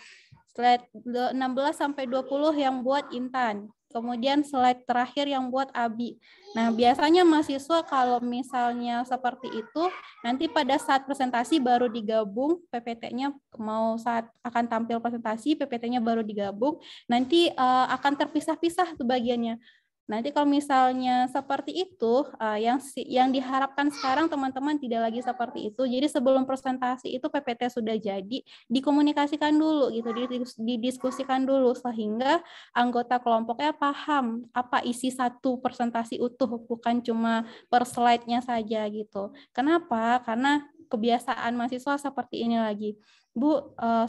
Slide 16 sampai 20 yang buat Intan. Kemudian slide terakhir yang buat Abi. Nah, biasanya mahasiswa kalau misalnya seperti itu, nanti pada saat presentasi baru digabung, PPT-nya mau saat akan tampil presentasi, PPT-nya baru digabung, nanti akan terpisah-pisah tuh bagiannya. Nanti kalau misalnya seperti itu, yang diharapkan sekarang teman-teman tidak lagi seperti itu. Jadi sebelum presentasi itu PPT sudah jadi, dikomunikasikan dulu gitu, didiskusikan dulu sehingga anggota kelompoknya paham apa isi satu presentasi utuh, bukan cuma per slide-nya saja gitu. Kenapa? Karena kebiasaan mahasiswa seperti ini lagi. Bu,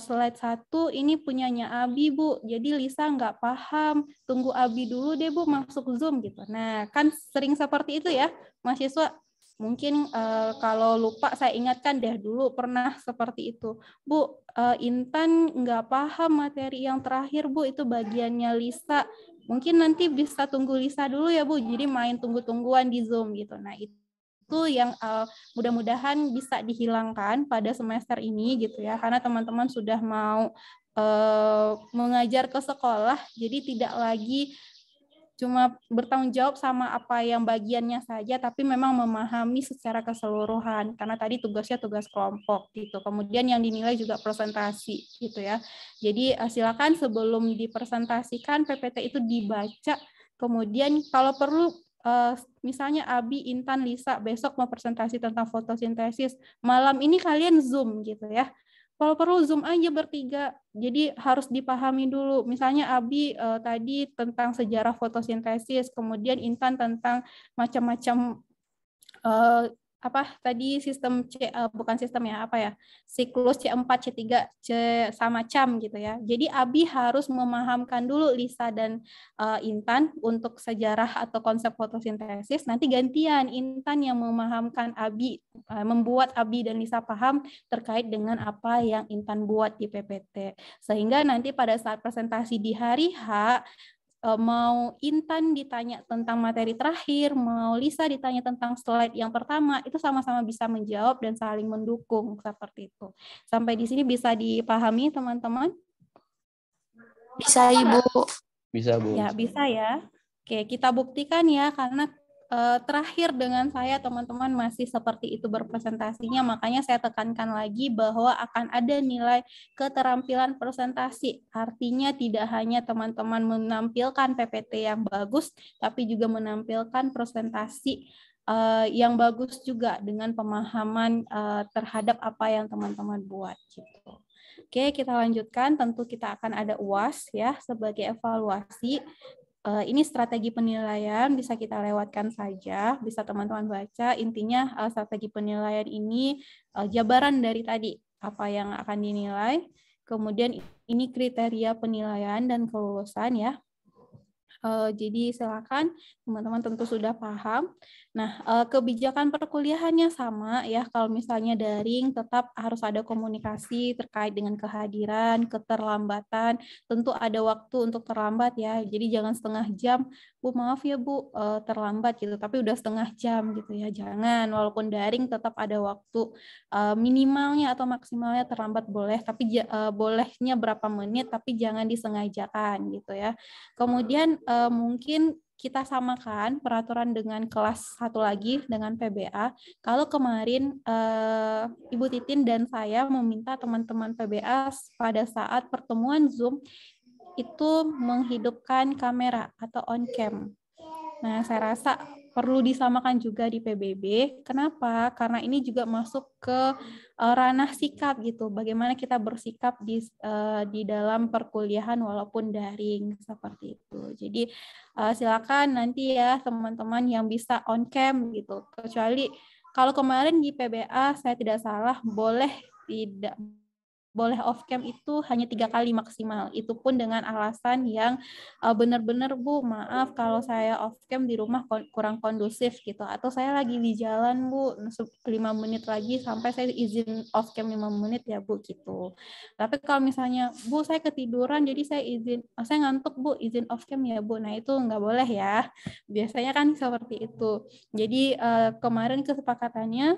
slide 1 ini punyanya Abi, Bu. Jadi Lisa nggak paham. Tunggu Abi dulu deh, Bu, masuk Zoom gitu. Nah, kan sering seperti itu ya, mahasiswa. Mungkin kalau lupa saya ingatkan deh dulu pernah seperti itu. Bu, Intan nggak paham materi yang terakhir, Bu. Itu bagiannya Lisa. Mungkin nanti bisa tunggu Lisa dulu ya, Bu. Jadi main tunggu-tungguan di Zoom gitu. Nah, itu yang mudah-mudahan bisa dihilangkan pada semester ini gitu ya, karena teman-teman sudah mau mengajar ke sekolah, jadi tidak lagi cuma bertanggung jawab sama apa yang bagiannya saja, tapi memang memahami secara keseluruhan, karena tadi tugasnya tugas kelompok gitu. Kemudian yang dinilai juga presentasi gitu ya. Jadi silakan sebelum dipresentasikan PPT itu dibaca, kemudian kalau perlu misalnya Abi, Intan, Lisa besok mau presentasi tentang fotosintesis, malam ini kalian Zoom gitu ya. Kalau perlu Zoom aja bertiga. Jadi harus dipahami dulu. Misalnya Abi tadi tentang sejarah fotosintesis, kemudian Intan tentang macam-macam tadi sistem bukan sistem ya, siklus C4, C3, C sama CAM gitu ya. Jadi Abi harus memahamkan dulu Lisa dan Intan untuk sejarah atau konsep fotosintesis, nanti gantian Intan yang memahamkan Abi, membuat Abi dan Lisa paham terkait dengan apa yang Intan buat di PPT. Sehingga nanti pada saat presentasi di hari H, mau Intan ditanya tentang materi terakhir, mau Lisa ditanya tentang slide yang pertama, itu sama-sama bisa menjawab dan saling mendukung seperti itu. Sampai di sini bisa dipahami teman-teman? Bisa, Ibu. Bisa, Bu. Ya, bisa ya. Oke, kita buktikan ya, karena terakhir dengan saya teman-teman masih seperti itu berpresentasinya, makanya saya tekankan lagi bahwa akan ada nilai keterampilan presentasi. Artinya tidak hanya teman-teman menampilkan PPT yang bagus, tapi juga menampilkan presentasi yang bagus juga dengan pemahaman terhadap apa yang teman-teman buat gitu. Oke, kita lanjutkan. Tentu kita akan ada UAS ya sebagai evaluasi. Ini strategi penilaian, bisa kita lewatkan saja, bisa teman-teman baca. Intinya strategi penilaian ini jabaran dari tadi, apa yang akan dinilai. Kemudian ini kriteria penilaian dan kelulusan ya. Jadi silakan teman-teman tentu sudah paham. Nah, kebijakan perkuliahannya sama ya. Kalau misalnya daring tetap harus ada komunikasi terkait dengan kehadiran, keterlambatan. Tentu ada waktu untuk terlambat ya. Jadi jangan setengah jam, Bu maaf ya Bu terlambat gitu. Tapi udah setengah jam gitu ya. Jangan. Walaupun daring tetap ada waktu minimalnya atau maksimalnya terlambat boleh. Tapi bolehnya berapa menit. Tapi jangan disengajakan gitu ya. Kemudian mungkin kita samakan peraturan dengan kelas satu lagi dengan PBA. Kalau kemarin Ibu Titin dan saya meminta teman-teman PBA pada saat pertemuan Zoom itu menghidupkan kamera atau on cam. Nah, saya rasa perlu disamakan juga di PBB. Kenapa? Karena ini juga masuk ke ranah sikap gitu. Bagaimana kita bersikap di dalam perkuliahan walaupun daring seperti itu. Jadi silakan nanti ya teman-teman yang bisa on cam gitu. Kecuali kalau kemarin di PBA saya tidak salah boleh off cam itu hanya 3 kali maksimal. Itu pun dengan alasan yang benar-benar Bu, maaf kalau saya off cam di rumah kurang kondusif gitu. Atau saya lagi di jalan Bu, 5 menit lagi sampai saya izin off cam 5 menit ya Bu gitu. Tapi kalau misalnya Bu saya ketiduran jadi saya ngantuk Bu, izin off cam ya Bu. Nah itu nggak boleh ya. Biasanya kan seperti itu. Jadi kemarin kesepakatannya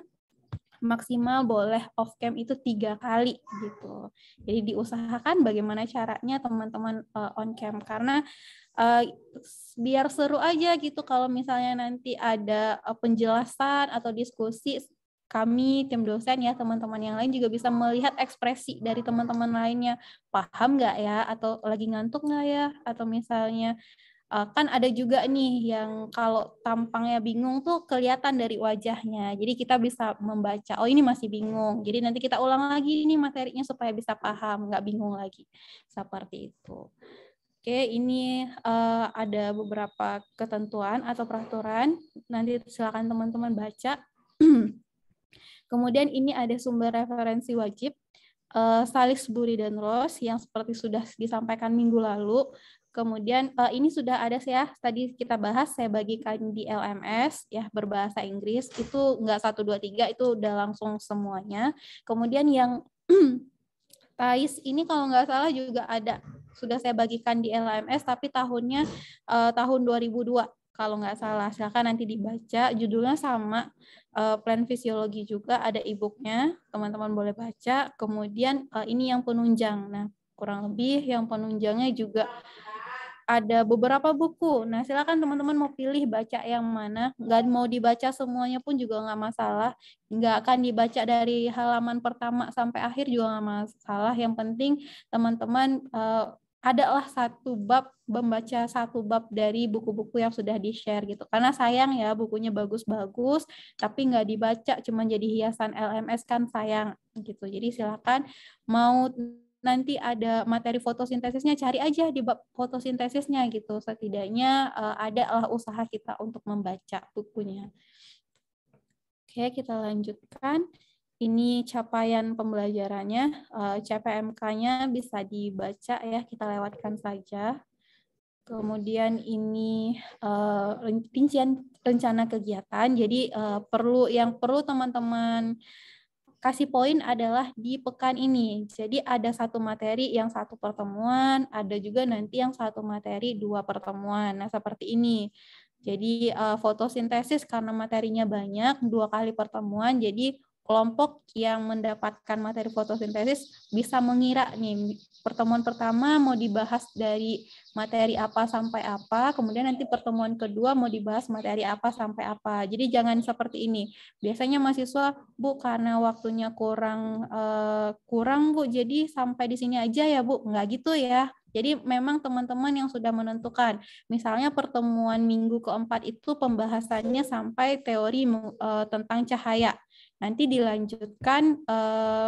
maksimal boleh off cam itu 3 kali gitu. Jadi diusahakan bagaimana caranya teman-teman on cam karena biar seru aja gitu kalau misalnya nanti ada penjelasan atau diskusi kami tim dosen ya teman-teman yang lain juga bisa melihat ekspresi dari teman-teman lainnya paham nggak ya atau lagi ngantuk nggak ya atau misalnya kan ada juga nih yang kalau tampangnya bingung tuh kelihatan dari wajahnya. Jadi kita bisa membaca, oh ini masih bingung. Jadi nanti kita ulang lagi nih materinya supaya bisa paham, nggak bingung lagi. Seperti itu. Oke, ini ada beberapa ketentuan atau peraturan. Nanti silakan teman-teman baca. Kemudian ini ada sumber referensi wajib. Salisbury dan Ross yang seperti sudah disampaikan minggu lalu. Kemudian ini sudah ada ya, tadi kita bahas, saya bagikan di LMS, ya berbahasa Inggris, itu nggak 1, 2, 3, itu udah langsung semuanya. Kemudian yang TAIS ini kalau nggak salah juga ada, sudah saya bagikan di LMS, tapi tahunnya tahun 2002, kalau nggak salah. Silakan nanti dibaca, judulnya sama, plan fisiologi juga, ada e-booknya, teman-teman boleh baca. Kemudian ini yang penunjang, nah kurang lebih yang penunjangnya juga ada beberapa buku. Nah, silakan teman-teman mau pilih baca yang mana. Nggak mau dibaca semuanya pun juga nggak masalah. Nggak akan dibaca dari halaman pertama sampai akhir juga nggak masalah. Yang penting teman-teman adalah membaca satu bab dari buku-buku yang sudah di-share gitu. Karena sayang ya bukunya bagus-bagus, tapi nggak dibaca, cuma jadi hiasan LMS kan sayang gitu. Jadi silakan mau nanti ada materi fotosintesisnya, cari aja di bab fotosintesisnya gitu. Setidaknya ada lah usaha kita untuk membaca bukunya. Oke, kita lanjutkan. Ini capaian pembelajarannya, CPMK-nya bisa dibaca ya, kita lewatkan saja. Kemudian ini rincian rencana kegiatan. Jadi yang perlu teman-teman kasih poin adalah di pekan ini. Jadi ada satu materi yang 1 pertemuan, ada juga nanti yang 1 materi 2 pertemuan. Nah, seperti ini. Jadi fotosintesis karena materinya banyak, 2 kali pertemuan, jadi kelompok yang mendapatkan materi fotosintesis bisa mengira nih, pertemuan pertama mau dibahas dari materi apa sampai apa, kemudian nanti pertemuan kedua mau dibahas materi apa sampai apa. Jadi jangan seperti ini. Biasanya mahasiswa, Bu, karena waktunya kurang Bu, jadi sampai di sini aja ya, Bu. Enggak gitu ya. Jadi memang teman-teman yang sudah menentukan, misalnya pertemuan minggu keempat itu pembahasannya sampai teori tentang cahaya. Nanti dilanjutkan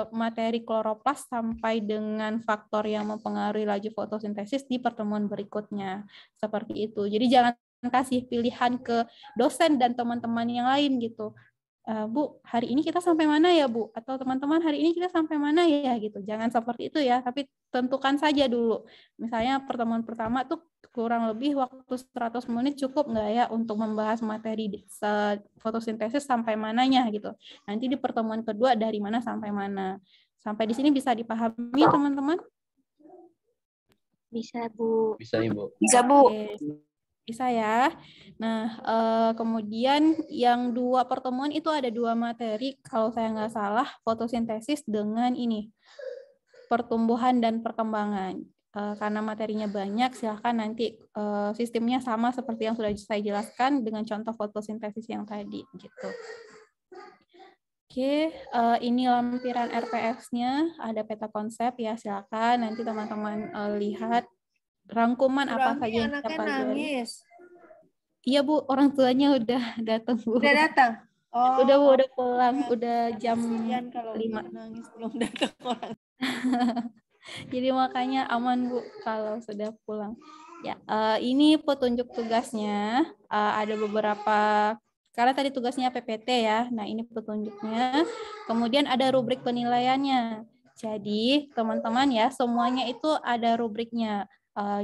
materi kloroplas sampai dengan faktor yang mempengaruhi laju fotosintesis di pertemuan berikutnya. Seperti itu. Jadi jangan kasih pilihan ke dosen dan teman-teman yang lain gitu. Bu, hari ini kita sampai mana ya, Bu? Atau teman-teman, hari ini kita sampai mana ya, gitu. Jangan seperti itu ya, tapi tentukan saja dulu. Misalnya pertemuan pertama tuh kurang lebih waktu 100 menit cukup nggak ya untuk membahas materi fotosintesis sampai mananya gitu. Nanti di pertemuan kedua dari mana sampai mana. Sampai di sini bisa dipahami, teman-teman? Bisa, Bu. Bisa, Ibu. Bisa, Bu. Oke. Bisa ya. Nah, kemudian yang 2 pertemuan itu ada 2 materi, kalau saya nggak salah, fotosintesis dengan ini, pertumbuhan dan perkembangan. Karena materinya banyak, silakan nanti sistemnya sama seperti yang sudah saya jelaskan dengan contoh fotosintesis yang tadi. Gitu. Oke, ini lampiran RPS-nya, ada peta konsep ya, silakan nanti teman-teman lihat rangkuman apa saja yang kita pelajari. Nangis. Iya Bu, orang tuanya udah datang Bu. Udah datang. Oh, Udah Bu, udah pulang, udah jam kalau 5. nangis belum datang orang. Jadi makanya aman Bu kalau sudah pulang. Ya, ini petunjuk tugasnya. Ada beberapa, karena tadi tugasnya PPT ya. Nah, ini petunjuknya. Kemudian ada rubrik penilaiannya. Jadi teman-teman ya, semuanya itu ada rubriknya.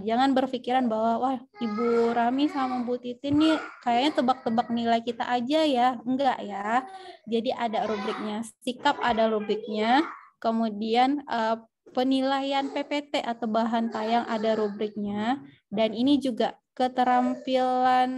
Jangan berpikiran bahwa wah Ibu Rami sama Bu Titin nih kayaknya tebak-tebak nilai kita aja ya. Enggak ya. Jadi ada rubriknya. Sikap ada rubriknya. Kemudian penilaian PPT atau bahan tayang ada rubriknya. Dan ini juga keterampilan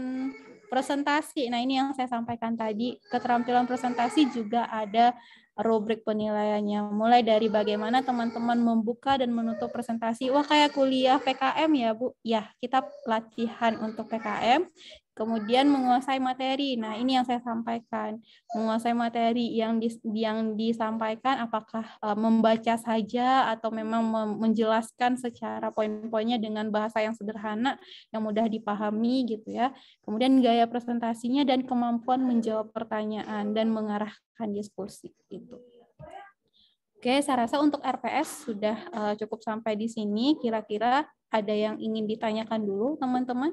presentasi. Nah, ini yang saya sampaikan tadi. Keterampilan presentasi juga ada rubrik penilaiannya. Mulai dari bagaimana teman-teman membuka dan menutup presentasi. Wah, kayak kuliah PKM ya, Bu? Ya, kita latihan untuk PKM. Kemudian menguasai materi. Nah, ini yang saya sampaikan. Menguasai materi yang disampaikan apakah membaca saja atau memang menjelaskan secara poin-poinnya dengan bahasa yang sederhana, yang mudah dipahami gitu ya. Kemudian gaya presentasinya dan kemampuan menjawab pertanyaan dan mengarahkan diskusi gitu. Oke, saya rasa untuk RPS sudah cukup sampai di sini. Kira-kira ada yang ingin ditanyakan dulu, teman-teman?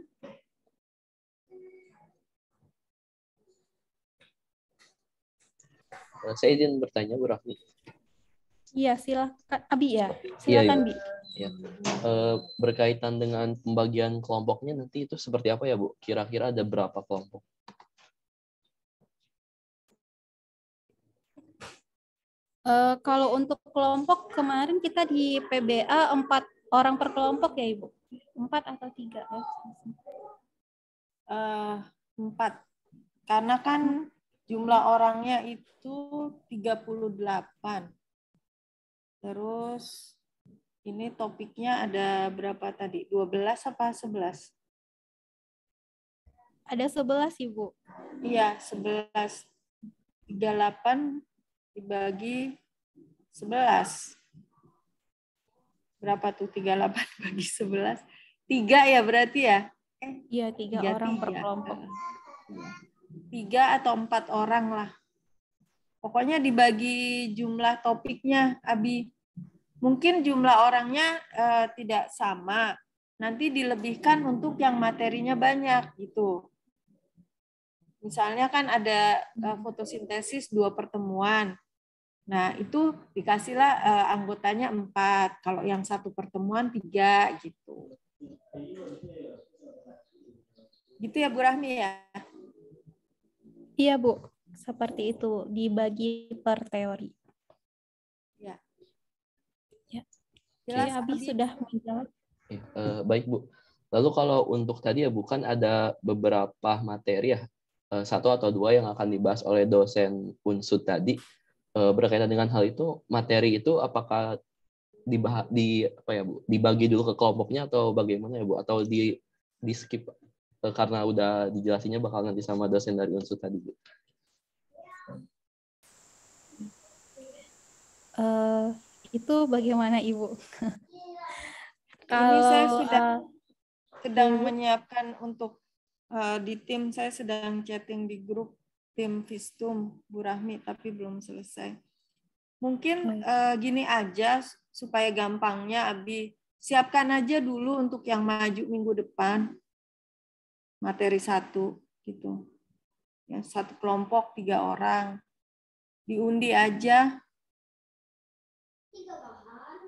Saya izin bertanya, Bu Raffi. Iya, silakan. Abi ya, silakan Bi. Ya. Berkaitan dengan pembagian kelompoknya nanti itu seperti apa ya, Bu? Kira-kira ada berapa kelompok? Kalau untuk kelompok kemarin kita di PBA 4 orang per kelompok ya Ibu? 4 atau 3? 4. Karena kan jumlah orangnya itu 38. Terus ini topiknya ada berapa tadi? 12 apa 11? Ada 11 Ibu. Iya, 11. 38 dibagi 11. Berapa tuh 38 bagi 11? 3 ya berarti ya? Iya, 3 orang per kelompok. 3 atau 4 orang lah. Pokoknya dibagi jumlah topiknya, Abi. Mungkin jumlah orangnya tidak sama. Nanti dilebihkan untuk yang materinya banyak gitu. Misalnya kan ada fotosintesis 2 pertemuan. Nah, itu dikasihlah anggotanya 4. Kalau yang 1 pertemuan 3 gitu. Gitu ya Bu Rahmi ya? Iya Bu, seperti itu. Dibagi per teori. Ya. Ya. Jelas, Abi sudah menjawab. Baik Bu. Lalu kalau untuk tadi ya bukan ada beberapa materi ya, 1 atau 2 yang akan dibahas oleh dosen Unsud tadi. Berkaitan dengan hal itu, materi itu apakah dibagi dulu ke kelompoknya atau bagaimana ya Bu? Atau di skip karena udah dijelasinnya bakal nanti sama dosen dari Unsud tadi Bu? Itu bagaimana Ibu? Ini saya sedang menyiapkan untuk di tim, saya sedang chatting di grup tim Vistum, Bu Rahmi, tapi belum selesai. Mungkin gini aja supaya gampangnya, Abi. Siapkan aja dulu untuk yang maju minggu depan. Materi 1 gitu. Ya, 1 kelompok 3 orang. Diundi aja.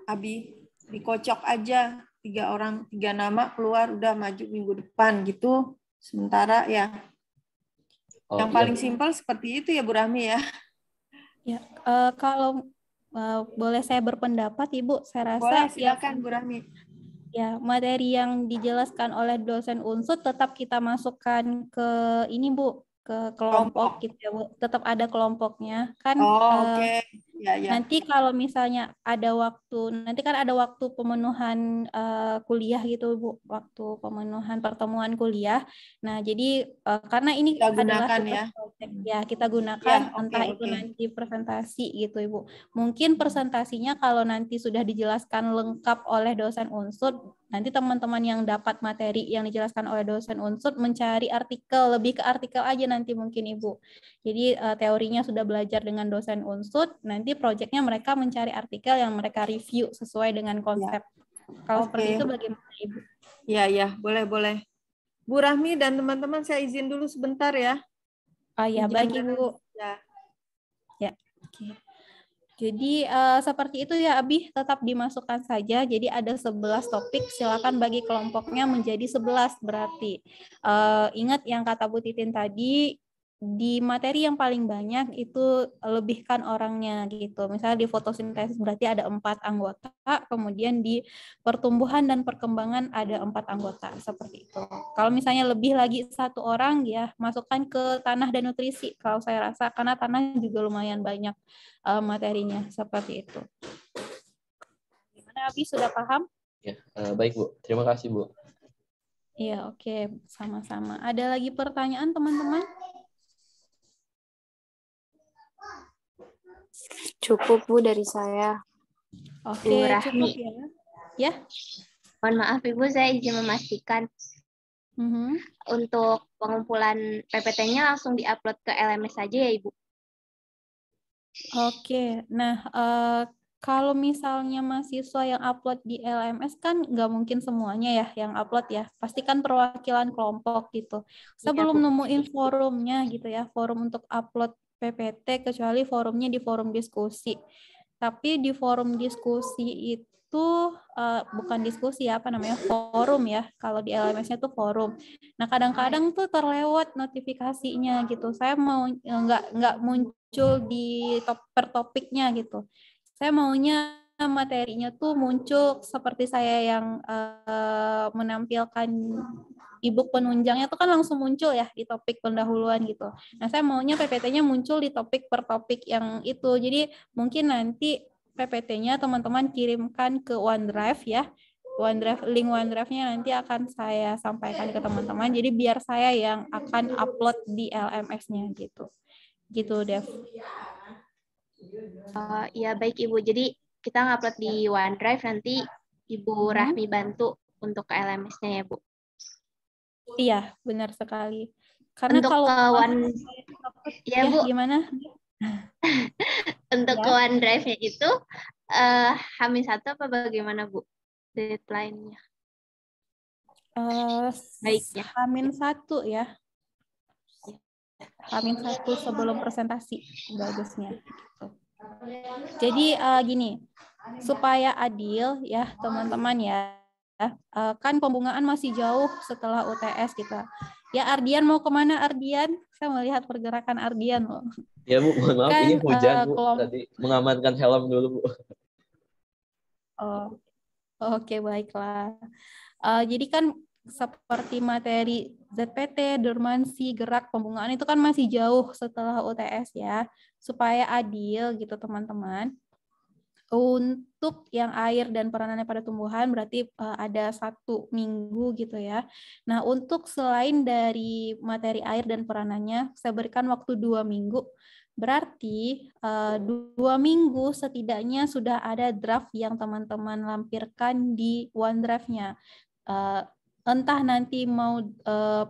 Abi, dikocok aja 3 orang, 3 nama keluar udah maju minggu depan gitu. Sementara ya. Yang paling simpel seperti itu ya Bu Rahmi ya. Ya, kalau boleh saya berpendapat Ibu, saya rasa boleh, silakan Bu Rahmi. Ya, materi yang dijelaskan oleh dosen Unsut tetap kita masukkan ke ini Bu, ke kelompok gitu ya Bu. Tetap ada kelompoknya kan. Oke. Ya. Nanti kalau misalnya ada waktu, nanti kan ada waktu pemenuhan kuliah gitu Bu, waktu pemenuhan pertemuan kuliah. Nah, jadi karena ini kita adalah gunakan ya. Project, ya kita gunakan entah itu nanti presentasi gitu Ibu. Mungkin presentasinya kalau nanti sudah dijelaskan lengkap oleh dosen Unsut, nanti teman-teman yang dapat materi yang dijelaskan oleh dosen Unsut mencari artikel, lebih ke artikel aja nanti mungkin Ibu. Jadi teorinya sudah belajar dengan dosen Unsut, nanti proyeknya mereka mencari artikel yang mereka review sesuai dengan konsep. Kalau seperti itu bagaimana Ibu? Ya, boleh. Bu Rahmi dan teman-teman saya izin dulu sebentar ya. Oh ya, baik Ibu. Ya, oke. Jadi seperti itu ya Abi, tetap dimasukkan saja. Jadi ada 11 topik, silakan bagi kelompoknya menjadi 11 berarti. Ingat yang kata Bu Titin tadi, di materi yang paling banyak itu lebihkan orangnya gitu. Misalnya di fotosintesis berarti ada 4 anggota, kemudian di pertumbuhan dan perkembangan ada 4 anggota, seperti itu. Kalau misalnya lebih lagi 1 orang ya masukkan ke tanah dan nutrisi kalau saya rasa, karena tanah juga lumayan banyak materinya, seperti itu. Gimana Abi, sudah paham? Ya, baik Bu. Terima kasih Bu. Iya, oke, sama-sama. Ada lagi pertanyaan teman-teman? Cukup Bu dari saya. Oke, cukup ya. Ya. Mohon maaf Ibu, saya izin memastikan untuk pengumpulan PPT-nya langsung diupload ke LMS saja ya Ibu? Oke, nah kalau misalnya mahasiswa yang upload di LMS kan nggak mungkin semuanya ya yang upload ya, pastikan perwakilan kelompok gitu. Saya belum nemuin forumnya gitu ya, forum untuk upload PPT kecuali forumnya di forum diskusi. Tapi di forum diskusi itu bukan diskusi ya, apa namanya, forum ya. Kalau di LMS-nya tuh forum. Nah kadang-kadang tuh terlewat notifikasinya gitu. Saya mau nggak muncul di per topiknya gitu. Saya maunya materinya tuh muncul seperti saya yang menampilkan e-book penunjangnya tuh kan langsung muncul ya di topik pendahuluan gitu. Nah, saya maunya PPT-nya muncul di topik per topik yang itu. Jadi mungkin nanti PPT-nya teman-teman kirimkan ke OneDrive ya. Link OneDrive-nya nanti akan saya sampaikan ke teman-teman. Jadi biar saya yang akan upload di LMS-nya gitu. Gitu, Dev. Ya baik Ibu. Jadi kita ngupload di OneDrive, nanti Ibu Rahmi bantu untuk ke LMS-nya ya Bu? Iya, benar sekali. Karena untuk kalau ya Bu, gimana? Untuk ke OneDrive-nya itu H-1 apa bagaimana Bu deadline-nya? Baiknya. H-1 ya. H-1 sebelum presentasi bagusnya. Gitu. Jadi gini, supaya adil ya teman-teman ya. Kan pembungaan masih jauh setelah UTS kita. Ya Ardian mau kemana Ardian? Saya melihat pergerakan Ardian loh. Ya Bu, mohon maaf, kan, ini hujan Bu. Tadi mengamankan helm dulu Bu. Oh, oke, baiklah. Jadi kan seperti materi ZPT, Dormansi, gerak, pembungaan itu kan masih jauh setelah UTS ya. Supaya adil gitu teman-teman. Untuk yang air dan peranannya pada tumbuhan berarti ada 1 minggu gitu ya. Nah untuk selain dari materi air dan peranannya, saya berikan waktu 2 minggu. Berarti 2 minggu setidaknya sudah ada draft yang teman-teman lampirkan di OneDrive-nya. entah nanti mau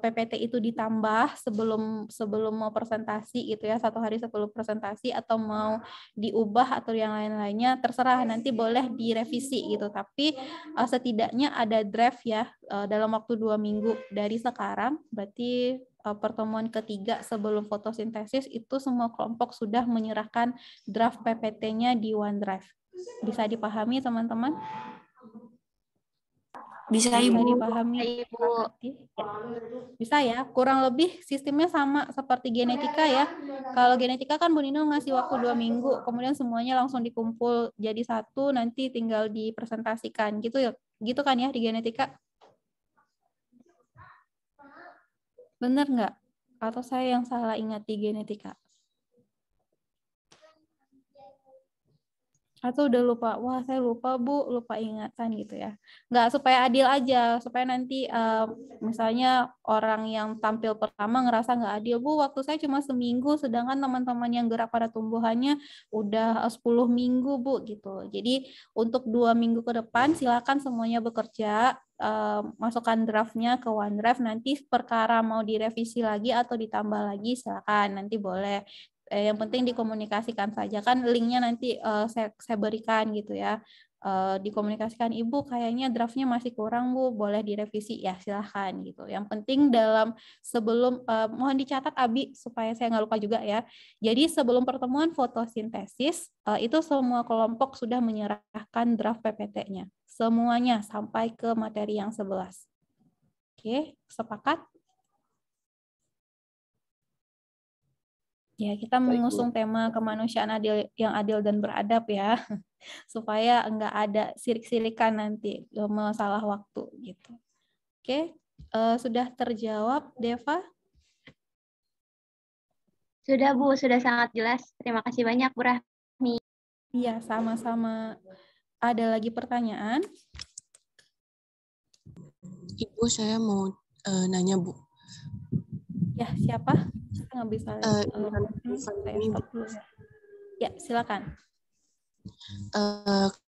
PPT itu ditambah sebelum mau presentasi gitu ya, 1 hari sebelum presentasi, atau mau diubah atau yang lain-lainnya, terserah, nanti boleh direvisi gitu. Tapi setidaknya ada draft ya dalam waktu 2 minggu dari sekarang, berarti pertemuan ketiga sebelum fotosintesis itu semua kelompok sudah menyerahkan draft PPT-nya di OneDrive. Bisa dipahami teman-teman? Bisa Bisa Ibu. dipahami Ibu. Kakak? Ya. Bisa ya, kurang lebih sistemnya sama seperti genetika ya. Kalau genetika kan Bu Nino ngasih waktu 2 minggu, kemudian semuanya langsung dikumpul jadi satu, nanti tinggal dipresentasikan gitu ya. Gitu kan ya di genetika? Bener nggak? Atau saya yang salah ingat di genetika? Atau udah lupa, wah saya lupa Bu, lupa ingatan gitu ya. Nggak, supaya adil aja, supaya nanti misalnya orang yang tampil pertama ngerasa nggak adil, Bu waktu saya cuma seminggu, sedangkan teman-teman yang gerak pada tumbuhannya udah 10 minggu Bu gitu. Jadi untuk 2 minggu ke depan silakan semuanya bekerja, masukkan draftnya ke OneDrive, nanti perkara mau direvisi lagi atau ditambah lagi silakan, nanti boleh. Yang penting dikomunikasikan saja, kan linknya nanti saya berikan gitu ya, dikomunikasikan, Ibu kayaknya draftnya masih kurang Bu, boleh direvisi ya, silahkan gitu. Yang penting dalam sebelum mohon dicatat Abi supaya saya nggak lupa juga ya. Jadi sebelum pertemuan fotosintesis itu semua kelompok sudah menyerahkan draft PPT-nya semuanya sampai ke materi yang 11. Oke, sepakat? Ya, kita mengusung tema kemanusiaan yang adil dan beradab ya, supaya enggak ada sirik-sirikan nanti, masalah waktu gitu. Oke, sudah terjawab, Deva? Sudah Bu, sudah sangat jelas. Terima kasih banyak Bu Rahmi. Iya, sama-sama. Ada lagi pertanyaan? Ibu, saya mau nanya Bu. Ya, siapa? Saya nggak bisa. Saya stop dulu ya. Ya, silakan.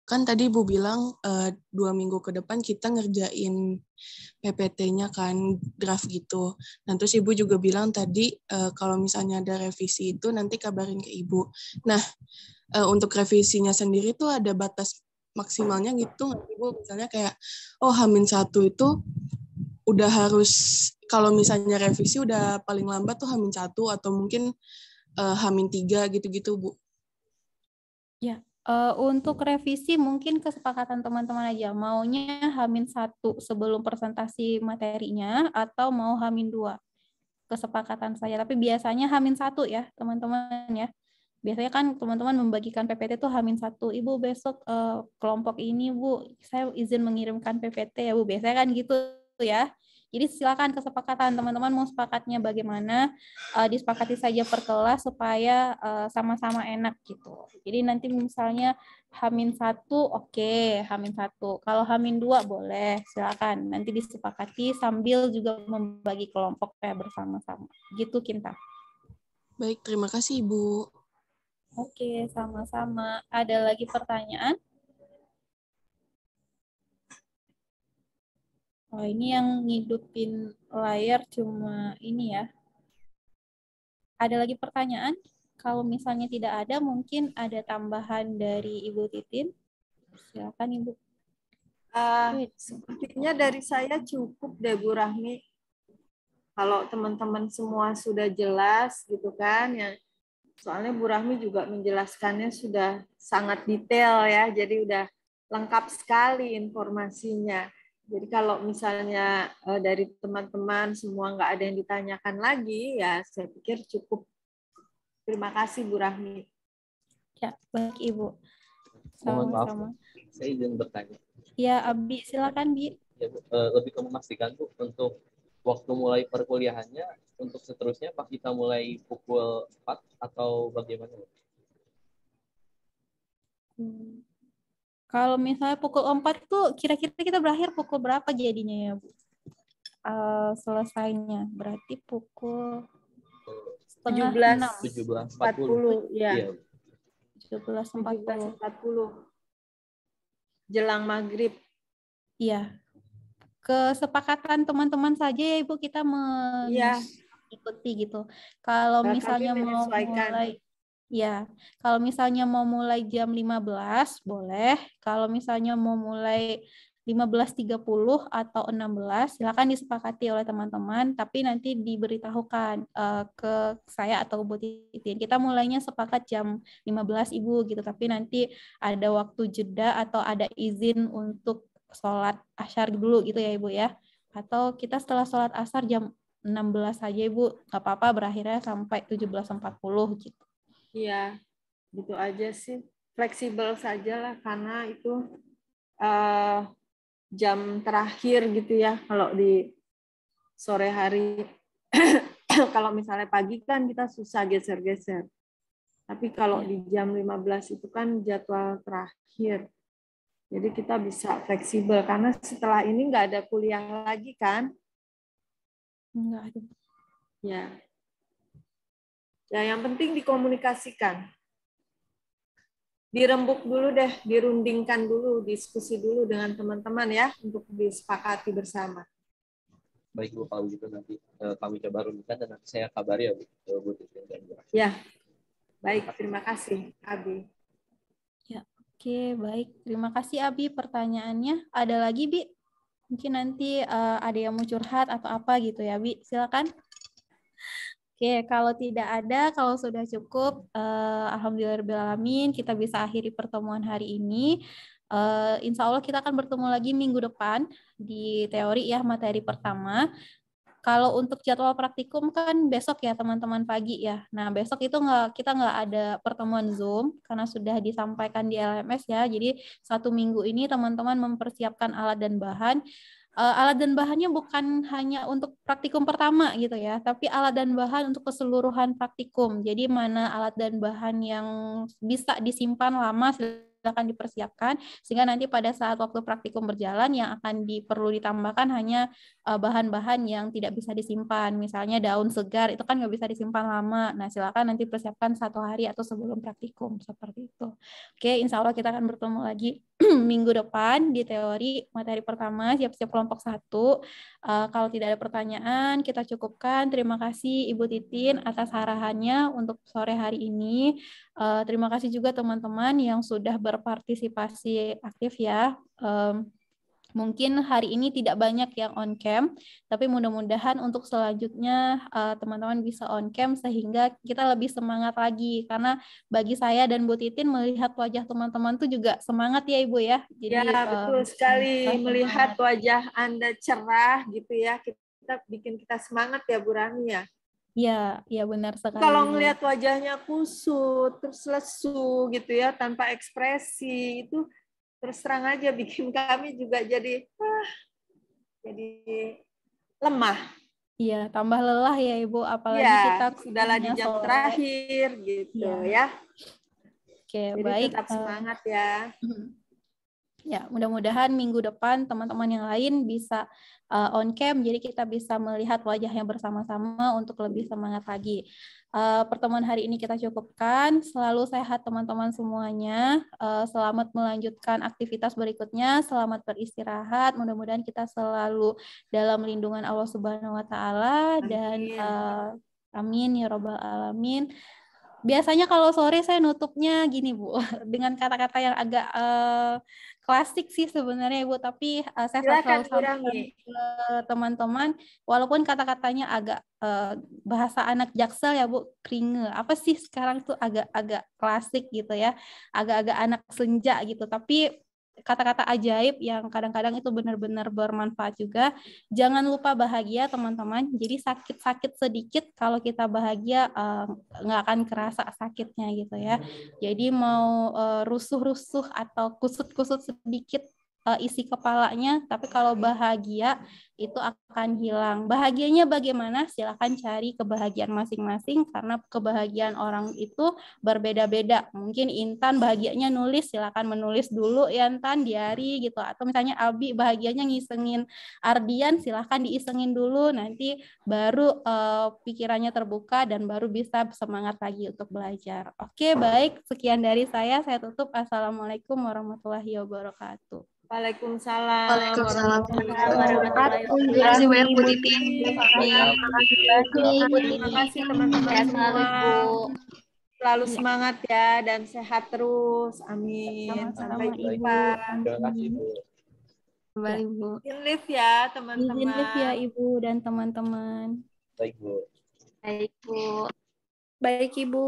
Kan tadi Ibu bilang 2 minggu ke depan kita ngerjain PPT-nya kan, draft gitu. Nah, terus Ibu juga bilang tadi kalau misalnya ada revisi itu nanti kabarin ke Ibu. Nah, untuk revisinya sendiri tuh ada batas maksimalnya gitu nggak Ibu? Misalnya kayak, H-1 itu udah harus, kalau misalnya revisi udah paling lambat tuh H-1 atau mungkin H-3 gitu-gitu Bu. Ya, untuk revisi mungkin kesepakatan teman-teman aja. Maunya H-1 sebelum presentasi materinya atau mau H-2. Kesepakatan saya. Tapi biasanya H-1 ya teman-teman ya. Biasanya kan teman-teman membagikan PPT itu H-1. Ibu besok kelompok ini Bu, saya izin mengirimkan PPT ya Bu. Biasanya kan gitu ya. Jadi silakan kesepakatan teman-teman mau sepakatnya bagaimana, disepakati saja per kelas supaya sama-sama enak gitu. Jadi nanti misalnya H-1 oke, H-1. Kalau H-2 boleh, silakan. Nanti disepakati sambil juga membagi kelompok kayak bersama-sama. Gitu Kinta. Baik, terima kasih Ibu. Oke, sama-sama. Ada lagi pertanyaan? Oh, ini yang ngidupin layar cuma ini ya. Ada lagi pertanyaan? Kalau misalnya tidak ada, mungkin ada tambahan dari Ibu Titin. Silakan Ibu. Sepertinya dari saya cukup deh Bu Rahmi. Kalau teman-teman semua sudah jelas gitu kan, ya. Soalnya Bu Rahmi juga menjelaskannya sudah sangat detail ya, jadi udah lengkap sekali informasinya. Jadi kalau misalnya dari teman-teman semua nggak ada yang ditanyakan lagi, ya saya pikir cukup. Terima kasih Bu Rahmi. Ya, baik Ibu. Mohon maaf, Sama-sama. saya izin bertanya. Ya, Abi, silakan Bi. Ya, Bu, lebih ke memastikan Bu, untuk waktu mulai perkuliahannya, untuk seterusnya Pak kita mulai pukul 4 atau bagaimana? Kalau misalnya pukul 4 tuh kira-kira kita berakhir pukul berapa jadinya ya Bu? Selesainya berarti pukul 17.40 ya. 17.40. 17.40 jelang maghrib. Iya. kesepakatan teman-teman saja ya Ibu, kita Iya, mengikuti gitu. Kalau kami misalnya mau menyesuaikan. mulai, ya, kalau misalnya mau mulai jam 15 boleh. Kalau misalnya mau mulai 15.30 atau 16 silakan disepakati oleh teman-teman, tapi nanti diberitahukan ke saya atau Bu Titin. Kita mulainya sepakat jam 15 Ibu gitu, tapi nanti ada waktu jeda atau ada izin untuk sholat asyar dulu gitu ya Ibu ya. Atau kita setelah sholat asar jam 16 saja Ibu, nggak apa-apa berakhirnya sampai 17.40 gitu. Iya, gitu aja sih. Fleksibel saja lah, karena itu jam terakhir gitu ya kalau di sore hari. Kalau misalnya pagi kan kita susah geser-geser. Tapi kalau di jam 15 itu kan jadwal terakhir. Jadi kita bisa fleksibel karena setelah ini nggak ada kuliah lagi kan? Nggak ada. Ya. Ya, yang penting dikomunikasikan. Dirembuk dulu deh, dirundingkan dulu, diskusi dulu dengan teman-teman ya untuk disepakati bersama. Baik Bu, kalau gitu nanti kami coba rundingkan dan nanti saya kabari ya Bu Titin dan Bu. Ya, baik, terima kasih Abi. Ya, oke, baik. Terima kasih Abi pertanyaannya. Ada lagi Bi? Mungkin nanti ada yang mau curhat atau apa gitu ya Bi, silakan. Oke, kalau tidak ada, kalau sudah cukup, alhamdulillahirrahmanirrahim, kita bisa akhiri pertemuan hari ini. Insya Allah kita akan bertemu lagi minggu depan di teori ya, materi pertama. Kalau untuk jadwal praktikum kan besok ya teman-teman pagi ya. Nah besok itu kita nggak ada pertemuan Zoom karena sudah disampaikan di LMS ya. Jadi 1 minggu ini teman-teman mempersiapkan alat dan bahan. Alat dan bahannya bukan hanya untuk praktikum pertama gitu ya, tapi alat dan bahan untuk keseluruhan praktikum. Jadi mana alat dan bahan yang bisa disimpan lama silakan dipersiapkan, sehingga nanti pada saat waktu praktikum berjalan yang akan perlu ditambahkan hanya bahan-bahan yang tidak bisa disimpan. Misalnya daun segar itu kan nggak bisa disimpan lama. Nah silakan nanti persiapkan 1 hari atau sebelum praktikum seperti itu. Oke, insya Allah kita akan bertemu lagi minggu depan di teori materi pertama, siap-siap kelompok 1. Kalau tidak ada pertanyaan, kita cukupkan. Terima kasih Ibu Titin atas arahannya untuk sore hari ini. Terima kasih juga teman-teman yang sudah berpartisipasi aktif ya. Mungkin hari ini tidak banyak yang on cam, tapi mudah-mudahan untuk selanjutnya teman-teman bisa on cam sehingga kita lebih semangat lagi. Karena bagi saya dan Bu Titin melihat wajah teman-teman itu juga semangat ya Ibu ya. Jadi, ya betul sekali, melihat wajah Anda cerah gitu ya, kita bikin kita semangat ya Bu Rani ya. Iya, iya benar sekali. Kalau ngelihat wajahnya kusut, terus lesu gitu ya, tanpa ekspresi, itu terus terang aja bikin kami juga jadi lemah. Iya, tambah lelah ya Ibu, apalagi ya, kita sudahlah di jam terakhir gitu ya. Oke, jadi baik. Tetap semangat ya. Ya, mudah-mudahan minggu depan teman-teman yang lain bisa on cam, jadi kita bisa melihat wajahnya bersama-sama untuk lebih semangat lagi. Pertemuan hari ini kita cukupkan. Selalu sehat teman-teman semuanya. Selamat melanjutkan aktivitas berikutnya. Selamat beristirahat. Mudah-mudahan kita selalu dalam lindungan Allah Subhanahu Wa Taala dan amin ya robbal alamin. Biasanya kalau sore saya nutupnya gini Bu, dengan kata-kata yang agak klasik sih sebenarnya Ibu, tapi saya selalu sampaikan ke teman-teman, walaupun kata-katanya agak bahasa anak Jaksel ya Bu, kringe. Apa sih sekarang tuh agak klasik gitu ya, agak-agak anak senja gitu, tapi kata-kata ajaib yang kadang-kadang itu benar-benar bermanfaat juga. Jangan lupa bahagia teman-teman. Jadi sakit-sakit sedikit kalau kita bahagia nggak akan kerasa sakitnya gitu ya. Jadi mau rusuh-rusuh atau kusut-kusut sedikit isi kepalanya, tapi kalau bahagia itu akan hilang. Bahagianya bagaimana? Silakan cari kebahagiaan masing-masing karena kebahagiaan orang itu berbeda-beda. Mungkin Intan bahagianya nulis, silakan menulis dulu ya Intan, diary gitu. Atau misalnya Abi bahagianya ngisengin Ardian, silakan diisengin dulu, nanti baru pikirannya terbuka dan baru bisa semangat lagi untuk belajar. Oke, baik. Sekian dari saya tutup. Assalamualaikum warahmatullahi wabarakatuh. Waalaikumsalam. warahmatullahi wabarakatuh. Terima kasih banyak Bu Titin. Terima kasih teman-teman Sehat selalu, semua. Ibu. Selalu semangat ya dan sehat terus. Amin. Sampai Sama-sama, jumpa. Terima kasih, Bu. Kembali Bu. Izin live ya Izin teman-teman. live ya Ibu dan teman-teman. Baik, Bu. Baik, Bu. Baik, Ibu.